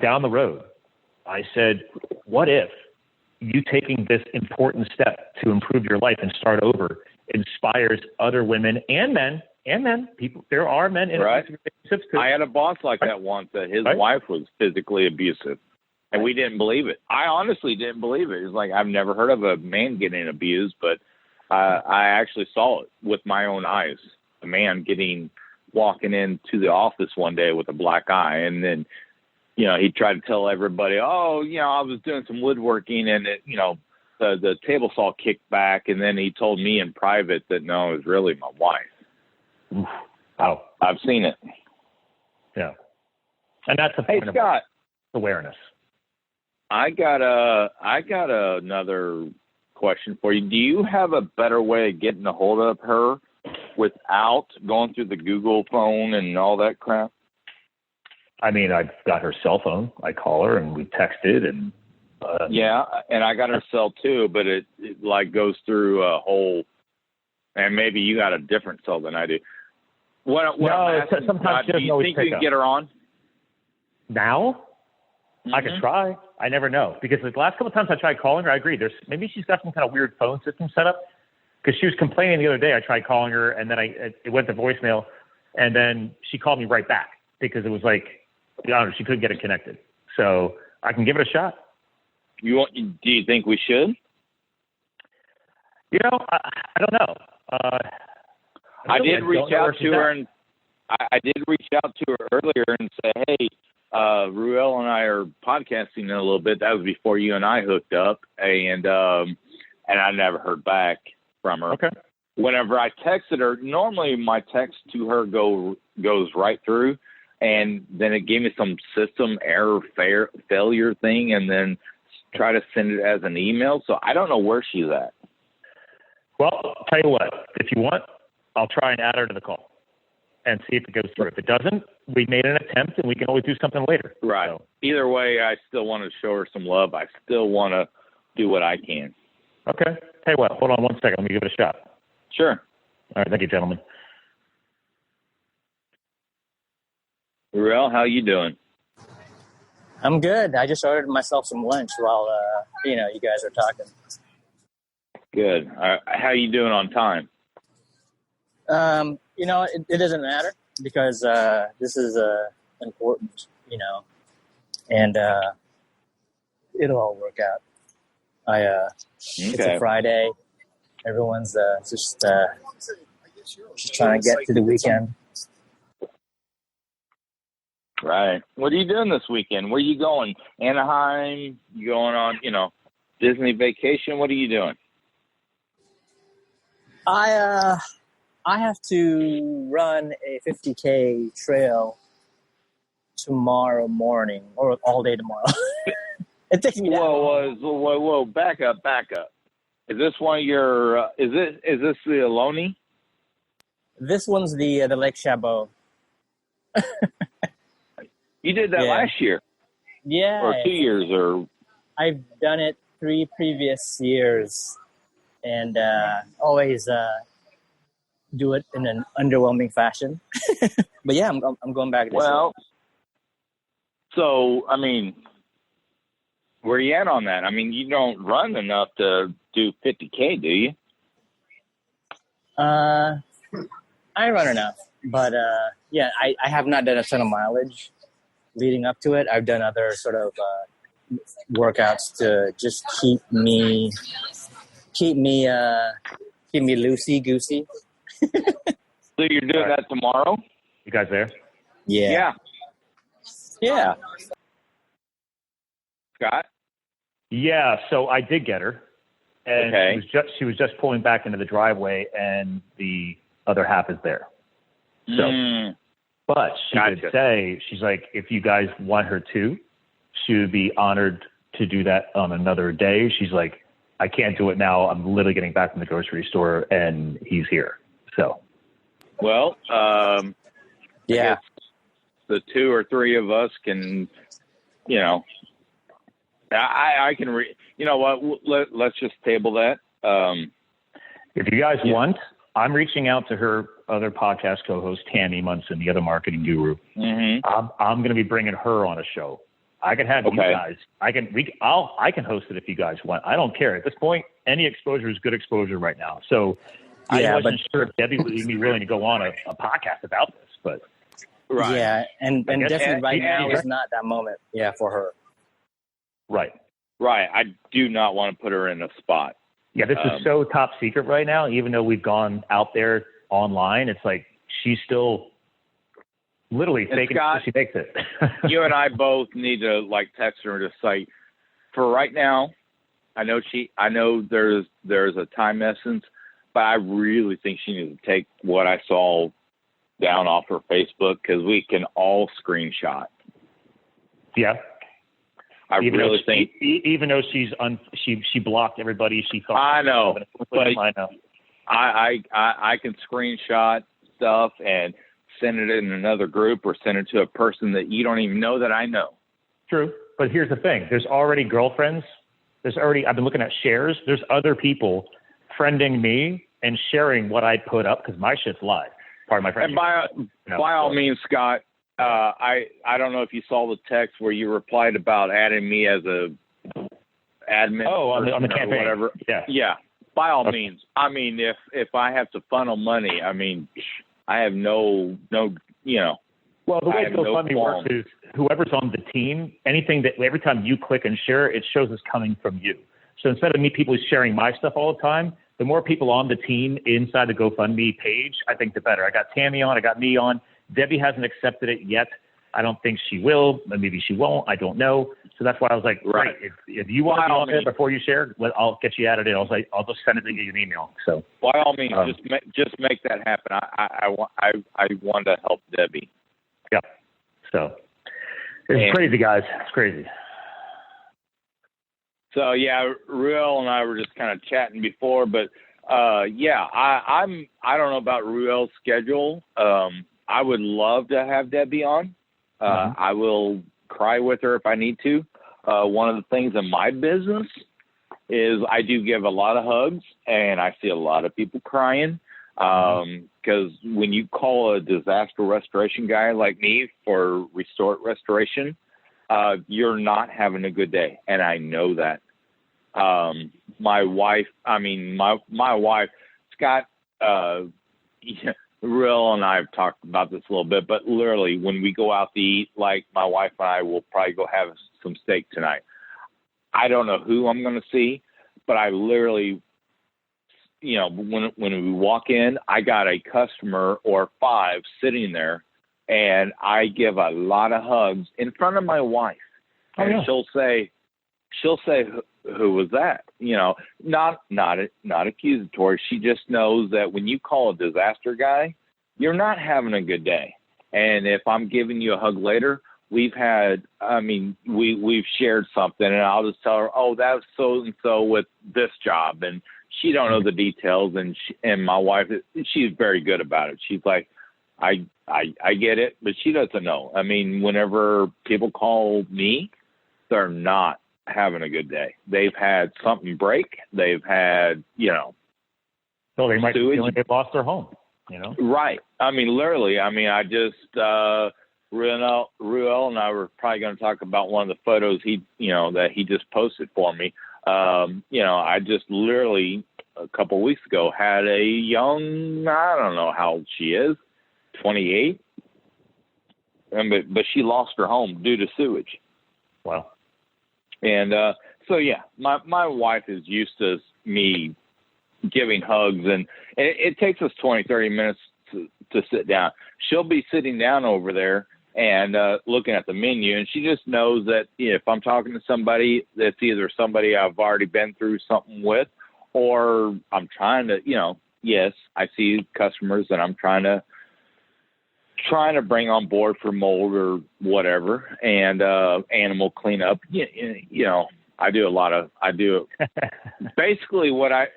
Speaker 4: down the road, I said, what if you taking this important step to improve your life and start over inspires other women and men, people, there are men in relationships too.
Speaker 2: I had a boss like that once that his wife was physically abusive, and we didn't believe it. I honestly didn't believe it. It was like, I've never heard of a man getting abused, but I actually saw it with my own eyes. A man walking into the office one day with a black eye, and then, he tried to tell everybody, I was doing some woodworking, and the table saw kicked back, and then he told me in private that no, it was really my wife.
Speaker 4: Oh,
Speaker 2: I've seen it.
Speaker 4: Yeah, and that's the point of awareness.
Speaker 2: I got another question for you. Do you have a better way of getting a hold of her without going through the Google phone and all that crap?
Speaker 4: I mean, I've got her cell phone. I call her and we texted and.
Speaker 2: Yeah, and I got her cell too, but it goes through a whole. And maybe you got a different cell than I do.
Speaker 4: Sometimes
Speaker 2: do you think you can get her on?
Speaker 4: Now? Mm-hmm. I could try. I never know. Because the last couple of times I tried calling her, I agree. Maybe she's got some kind of weird phone system set up. Because she was complaining the other day. I tried calling her, and then it went to voicemail. And then she called me right back because it was like, she couldn't get it connected. So I can give it a shot.
Speaker 2: Do you think we should?
Speaker 4: I don't know.
Speaker 2: I did reach out to her, and I did reach out to her earlier and say, hey, Ruel and I are podcasting a little bit. That was before you and I hooked up, and I never heard back from her. Okay. Whenever I texted her, normally my text to her goes right through, and then it gave me some system error failure thing, and then try to send it as an email. So I don't know where she's at.
Speaker 4: Well, I'll tell you what, if you want, I'll try and add her to the call and see if it goes through. If it doesn't, we made an attempt, and we can always do something later.
Speaker 2: Right.
Speaker 4: So.
Speaker 2: Either way, I still want to show her some love. I still want to do what I can.
Speaker 4: Okay. Hey, well, hold on one second. Let me give it a shot.
Speaker 2: Sure.
Speaker 4: All right. Thank you, gentlemen.
Speaker 2: Ruel, how you doing?
Speaker 3: I'm good. I just ordered myself some lunch while, you guys are talking.
Speaker 2: Good. How you doing on time?
Speaker 3: It doesn't matter because this is important, and it'll all work out. It's a Friday. Everyone's just trying to get to the weekend.
Speaker 2: Right. What are you doing this weekend? Where are you going? Anaheim? You going on, Disney vacation? What are you doing?
Speaker 3: I have to run a 50K trail tomorrow morning, or all day tomorrow. It takes me that long.
Speaker 2: Whoa! Back up! Is this one of your? Is this the Ohlone?
Speaker 3: This one's the Lake Chabot.
Speaker 2: You did that last year.
Speaker 3: Yeah.
Speaker 2: Or 2 years, or.
Speaker 3: I've done it 3 previous years, and always do it in an underwhelming fashion. But yeah, I'm going back this year.
Speaker 2: So where are you at on that? You don't run enough to do 50K, do you?
Speaker 3: I run enough, but I have not done a ton of mileage leading up to it. I've done other sort of workouts to just keep me loosey goosey.
Speaker 2: So you're doing that tomorrow?
Speaker 4: You guys there?
Speaker 3: Yeah.
Speaker 2: Scott?
Speaker 4: Yeah, so I did get her, and she was just pulling back into the driveway, and the other half is there. So, but she did say, she's like, if you guys want her to, she would be honored to do that on another day. She's like, I can't do it now. I'm literally getting back from the grocery store, and he's here. So,
Speaker 2: well, I guess the 2 or 3 of us can, I can you know what? Let's just table that.
Speaker 4: If you guys want, I'm reaching out to her other podcast co-host, Tammy Munson, the other marketing guru.
Speaker 2: Mm-hmm.
Speaker 4: I'm going to be bringing her on a show. I can have you guys. I can host it if you guys want. I don't care at this point. Any exposure is good exposure right now. So I wasn't sure if Debbie would be willing to go on a podcast about this, but
Speaker 3: yeah, and definitely right now is not that moment. Yeah, for her.
Speaker 4: Right.
Speaker 2: I do not want to put her in a spot.
Speaker 4: Yeah, this is so top secret right now. Even though we've gone out there online, it's like she's still literally faking it she makes it.
Speaker 2: You and I both need to text her and just say, for right now, I know there's a time essence, but I really think she needs to take what I saw down off her Facebook, because we can all screenshot.
Speaker 4: Yeah.
Speaker 2: I really think,
Speaker 4: even though she blocked everybody, she thought.
Speaker 2: I know, but
Speaker 4: I know.
Speaker 2: I can screenshot stuff and send it in another group, or send it to a person that you don't even know that I know.
Speaker 4: True, but here's the thing: there's already girlfriends. I've been looking at shares. There's other people friending me and sharing what I put up, because my shit's live. Part of my friend.
Speaker 2: And by all means, Scott. I don't know if you saw the text where you replied about adding me as a admin.
Speaker 4: Oh, on the campaign.
Speaker 2: Or whatever. Yeah. By all means. If I have to funnel money, I have no.
Speaker 4: Well, the way GoFundMe works is whoever's on the team, every time you click and share, it shows it's coming from you. So instead of people sharing my stuff all the time, the more people on the team inside the GoFundMe page, I think the better. I got Tammy on, I got me on. Debbie hasn't accepted it yet. I don't think she will. Maybe she won't. I don't know. So that's why I was like, right. If you want to be on there before you share, I'll get you added in. I'll just send it to you an email. So
Speaker 2: by all means, just make that happen. I want to help Debbie.
Speaker 4: Yeah. So it's crazy, guys. It's crazy.
Speaker 2: So yeah, Ruel and I were just kind of chatting before, but I don't know about Ruel's schedule. I would love to have Debbie on. I will cry with her if I need to. One of the things in my business is I do give a lot of hugs, and I see a lot of people crying. Because when you call a disaster restoration guy like me for restored restoration, you're not having a good day. And I know that. My wife, Scott, Real and I have talked about this a little bit, but literally when we go out to eat, like my wife and I will probably go have some steak tonight. I don't know who I'm going to see, but I literally, when we walk in, I got a customer or 5 sitting there, and I give a lot of hugs in front of my wife.
Speaker 4: Oh, yeah.
Speaker 2: And she'll say, who was that? Not accusatory. She just knows that when you call a disaster guy, you're not having a good day. And if I'm giving you a hug later, we've shared something, and I'll just tell her, oh, that was so-and-so with this job. And she don't know the details. And my wife, she's very good about it. She's like, I get it, but she doesn't know. I mean, whenever people call me, they're not having a good day. They've had something break. They've had,
Speaker 4: So they might feel like they've lost their home,
Speaker 2: Right. I mean, literally. I mean, I just, Ruel and I were probably going to talk about one of the photos that he just posted for me. I just literally a couple of weeks ago had a young, I don't know how old she is, 28. But she lost her home due to sewage.
Speaker 4: Wow.
Speaker 2: And so, yeah, my wife is used to me giving hugs, and it takes us 20, 30 minutes to sit down. She'll be sitting down over there and looking at the menu, and she just knows that if I'm talking to somebody, that's either somebody I've already been through something with, or I'm trying to, yes, I see customers that I'm trying to bring on board for mold or whatever, and animal cleanup. I do basically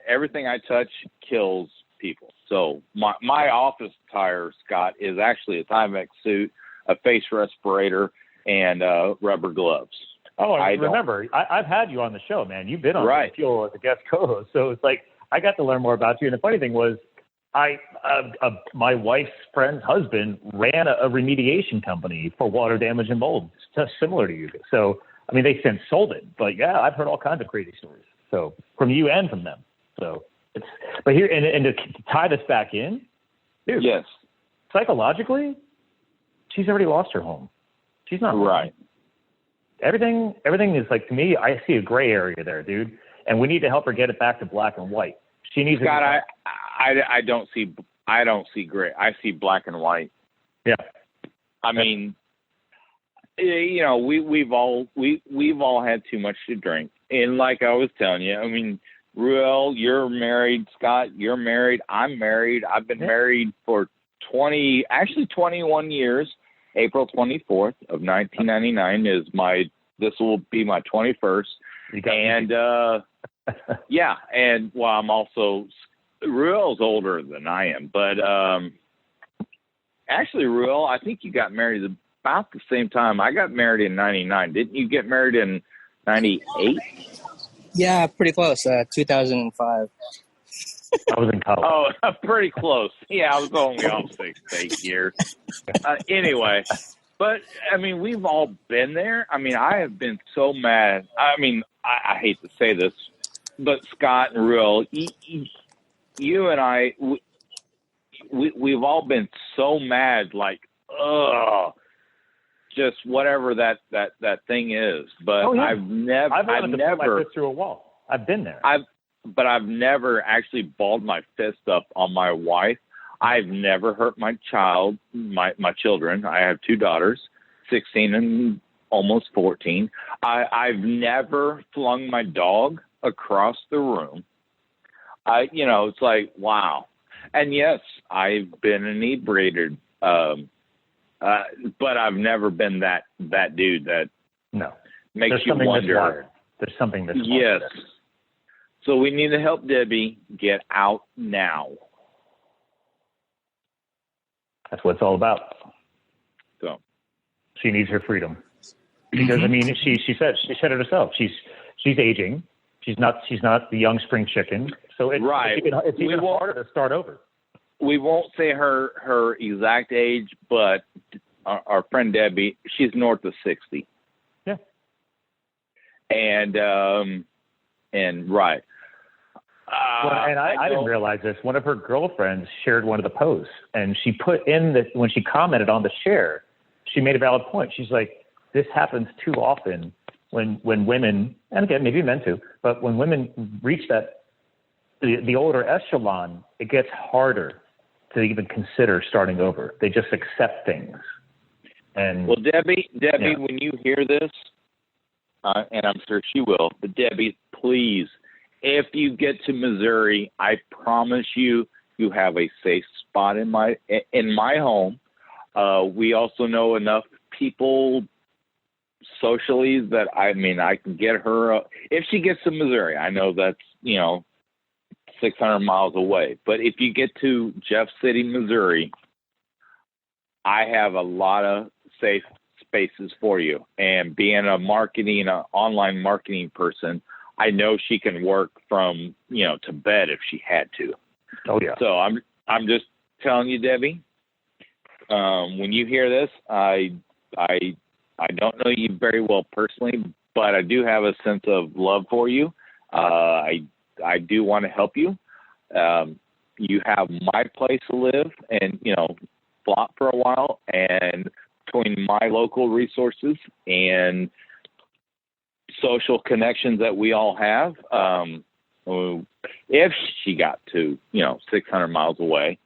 Speaker 2: everything I touch kills people. So my office attire, Scott, is actually a Tyvek suit, a face respirator, and rubber gloves.
Speaker 4: Oh, I remember. I've had you on the show, man. You've been on Livethefuel as a guest co-host, so it's like I got to learn more about you. And the funny thing was, my wife's friend's husband ran a remediation company for water damage and mold, just similar to you. So, I mean, they since sold it, but yeah, I've heard all kinds of crazy stories. So from you and from them. So but here, and to tie this back in, dude,
Speaker 2: yes,
Speaker 4: psychologically, she's already lost her home. She's not
Speaker 2: right.
Speaker 4: Everything is like, to me, I see a gray area there, dude. And we need to help her get it back to black and white. She needs
Speaker 2: Scott, I don't see gray. I see black and white.
Speaker 4: Yeah.
Speaker 2: I mean, we've all had too much to drink. And like I was telling you, I mean, Ruel, you're married. Scott, you're married. I'm married. I've been married for 21 years. April 24th of 1999 this will be my 21st. And, yeah. And I'm also, Ruel's older than I am, but, actually, Ruel, I think you got married about the same time. I got married in 99. Didn't you get married in 98?
Speaker 3: Yeah, pretty close. 2005.
Speaker 4: I was in college.
Speaker 2: Oh, pretty close. Yeah, I was only off 8 years. Anyway, but, I mean, we've all been there. I mean, I have been so mad. I mean, I hate to say this, but Scott and Ruel, you and I, we've all been so mad, like, just whatever that thing is. But I've never
Speaker 4: put my fist through a wall. I've been there.
Speaker 2: But I've never actually balled my fist up on my wife. I've never hurt my children. I have 2 daughters, 16 and almost 14. I've never flung my dog across the room. It's like, wow. And yes, I've been inebriated, but I've never been that dude that makes you wonder.
Speaker 4: There's something that's
Speaker 2: yes. So we need to help Debbie get out now.
Speaker 4: That's what it's all about.
Speaker 2: So
Speaker 4: she needs her freedom because I mean, she said it herself. She's aging. She's not the young spring chicken. So it's even harder to start over.
Speaker 2: We won't say her exact age, but our friend Debbie, she's north of 60.
Speaker 4: Yeah.
Speaker 2: And right.
Speaker 4: And I didn't realize this. One of her girlfriends shared one of the posts, and she put in that when she commented on the share, she made a valid point. She's like, this happens too often when women, and again, maybe men too, but when women reach the older echelon, it gets harder to even consider starting over. They just accept things. And
Speaker 2: well, Debbie, when you hear this, and I'm sure she will, but Debbie, please, if you get to Missouri, I promise you have a safe spot in my home. We also know enough people socially that I can get her if she gets to Missouri. I know that's 600 miles away, but if you get to Jeff City, Missouri, I have a lot of safe spaces for you. And being an online marketing person, I know she can work from, to bed if she had to.
Speaker 4: Oh yeah.
Speaker 2: So I'm just telling you, Debbie, when you hear this, I don't know you very well personally, but I do have a sense of love for you. I do want to help you. You have my place to live and, flop for a while, and between my local resources and social connections that we all have, if she got to 600 miles away,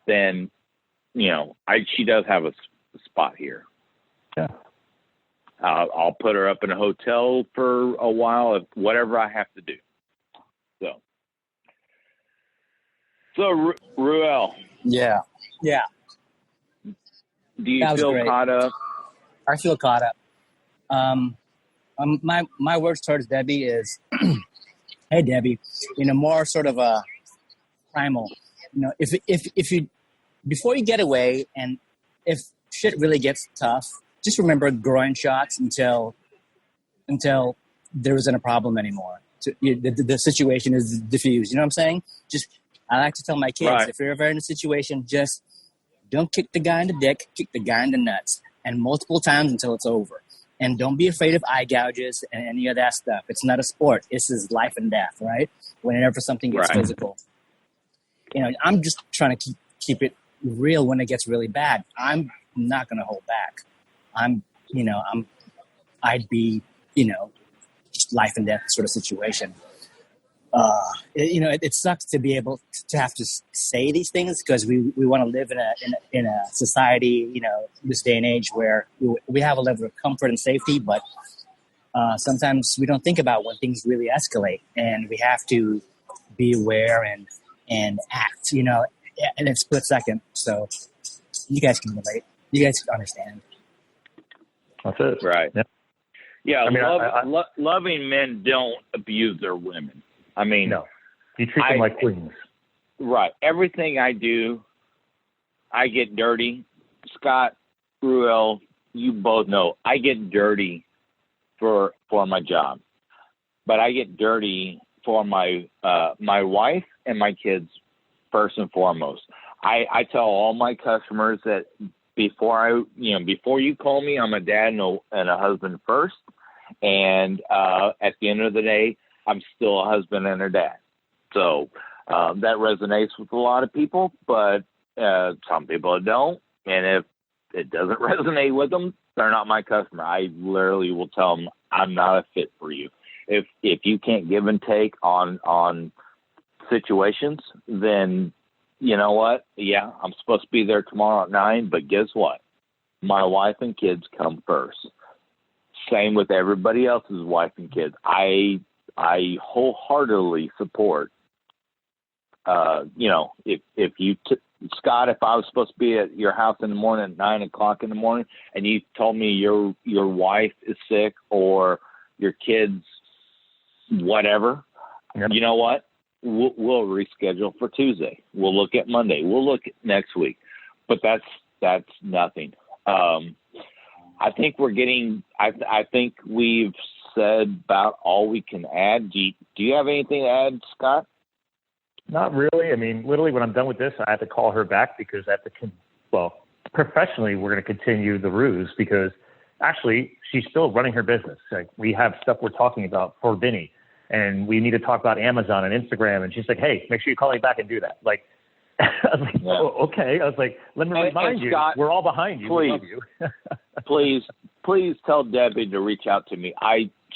Speaker 2: then she does have a spot here.
Speaker 4: Yeah,
Speaker 2: I'll put her up in a hotel for a while, whatever I have to do. So Ruel,
Speaker 3: yeah.
Speaker 2: Do you feel caught up?
Speaker 3: I feel caught up. My words towards Debbie is, hey Debbie, more sort of a primal. If you before you get away, and if shit really gets tough, just remember groin shots until there isn't a problem anymore. So, the situation is diffused. You know what I'm saying? I like to tell my kids, if you're ever in a situation, just don't kick the guy in the dick, kick the guy in the nuts, and multiple times until it's over. And don't be afraid of eye gouges and any of that stuff. It's not a sport. This is life and death, right? Whenever something gets physical. I'm just trying to keep it real when it gets really bad. I'm not going to hold back. I'd be, just life and death sort of situation. It sucks to be able to have to say these things because we want to live in a society, this day and age where we have a level of comfort and safety, but sometimes we don't think about when things really escalate, and we have to be aware and act, in a split second. So you guys can relate. You guys understand.
Speaker 4: That's it.
Speaker 2: Right.
Speaker 4: Yep.
Speaker 2: Yeah. Loving men don't abuse their women.
Speaker 4: No, you treat them like queens.
Speaker 2: Right. Everything I do, I get dirty. Scott, Ruel, you both know I get dirty for my job, but I get dirty for my wife and my kids first and foremost. I tell all my customers that before you call me, I'm a dad and a husband first, and at the end of the day, I'm still a husband and a dad. So that resonates with a lot of people, but some people don't. And if it doesn't resonate with them, they're not my customer. I literally will tell them I'm not a fit for you. If you can't give and take on situations, then you know what? Yeah, I'm supposed to be there tomorrow at 9, but guess what? My wife and kids come first. Same with everybody else's wife and kids. I wholeheartedly support, if you, Scott, if I was supposed to be at your house in the morning at 9 o'clock in the morning and you told me your wife is sick or your kids, whatever, you know what? We'll reschedule for Tuesday. We'll look at Monday. We'll look at next week. but that's nothing. I think we're getting. I think we've said about all we can add. Do you have anything to add, Scott?
Speaker 4: Not really. I mean, literally, when I'm done with this, I have to call her back because I have to. Professionally, we're going to continue the ruse because actually, she's still running her business. Like, we have stuff we're talking about for Vinny, and we need to talk about Amazon and Instagram. And she's like, "Hey, make sure you call me back and do that." Like, I was like, yeah. "Oh, okay." I was like, "Let me remind you, Scott, we're all behind you.
Speaker 2: Please,
Speaker 4: we love
Speaker 2: please,
Speaker 4: you."
Speaker 2: please tell Debbie to reach out to me.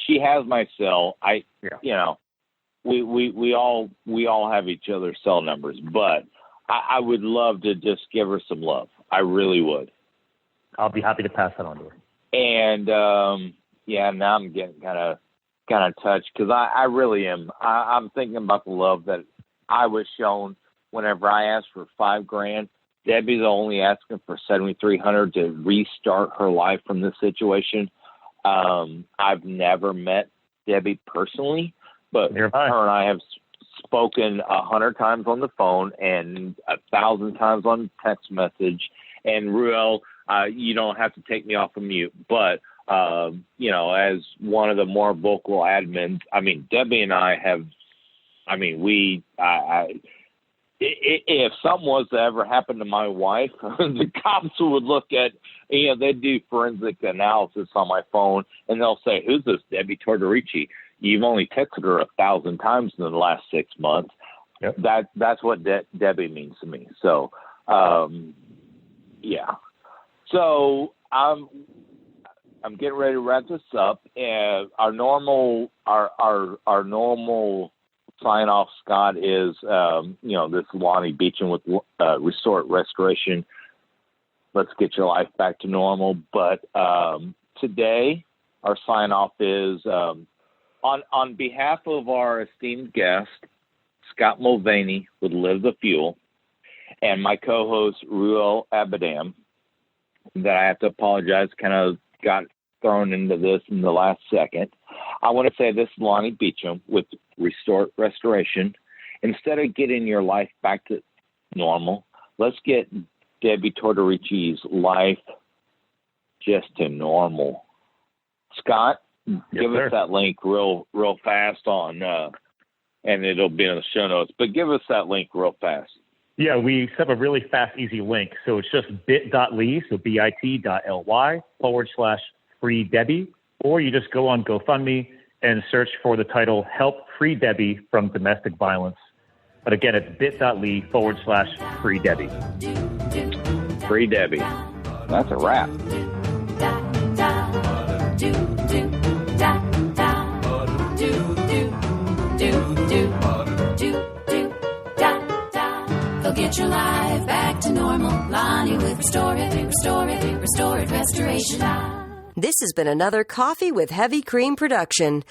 Speaker 2: She has my cell. We all have each other's cell numbers, but I would love to just give her some love. I really would.
Speaker 4: I'll be happy to pass that on to her.
Speaker 2: And now I'm getting kind of touched because I really am. I'm thinking about the love that I was shown whenever I asked for $5,000. Debbie's only asking for $7,300 to restart her life from this situation. I've never met Debbie personally, but her and I have spoken 100 times on the phone and 1,000 times on text message. And Ruel, you don't have to take me off of mute, but as one of the more vocal admins, I mean, Debbie and I have. I mean, if something was to ever happen to my wife, the cops would look at, they'd do forensic analysis on my phone, and they'll say, "Who's this Debbie Tortorici? You've only texted her 1,000 times in the last 6 months." Yep. That's what Debbie means to me. So, yeah. So I'm getting ready to wrap this up. Our normal sign off, Scott, is this Lonnie Beecham with Resort Restoration. Let's get your life back to normal. But today our sign off is on behalf of our esteemed guest, Scott Mulvaney with Livethefuel, and my co-host Ruel Abadam, that I have to apologize, kind of got thrown into this in the last second. I want to say this is Lonnie Beecham with Resort Restoration. Instead of getting your life back to normal, let's get Debbie Tortorici's life just to normal. Scott, give us that link real fast on, and it'll be in the show notes, but give us that link real fast.
Speaker 4: Yeah, we set up a really fast, easy link. So it's just bit.ly, so bit.ly/freedebbie, or you just go on GoFundMe and search for the title "Help Free Debbie from Domestic Violence." But again, it's bit.ly/freedebbie.
Speaker 2: Free Debbie. That's a wrap.
Speaker 1: Get your life back to normal. Lonnie with Restore It Restoration.
Speaker 5: This has been another Coffee with Heavy Cream production.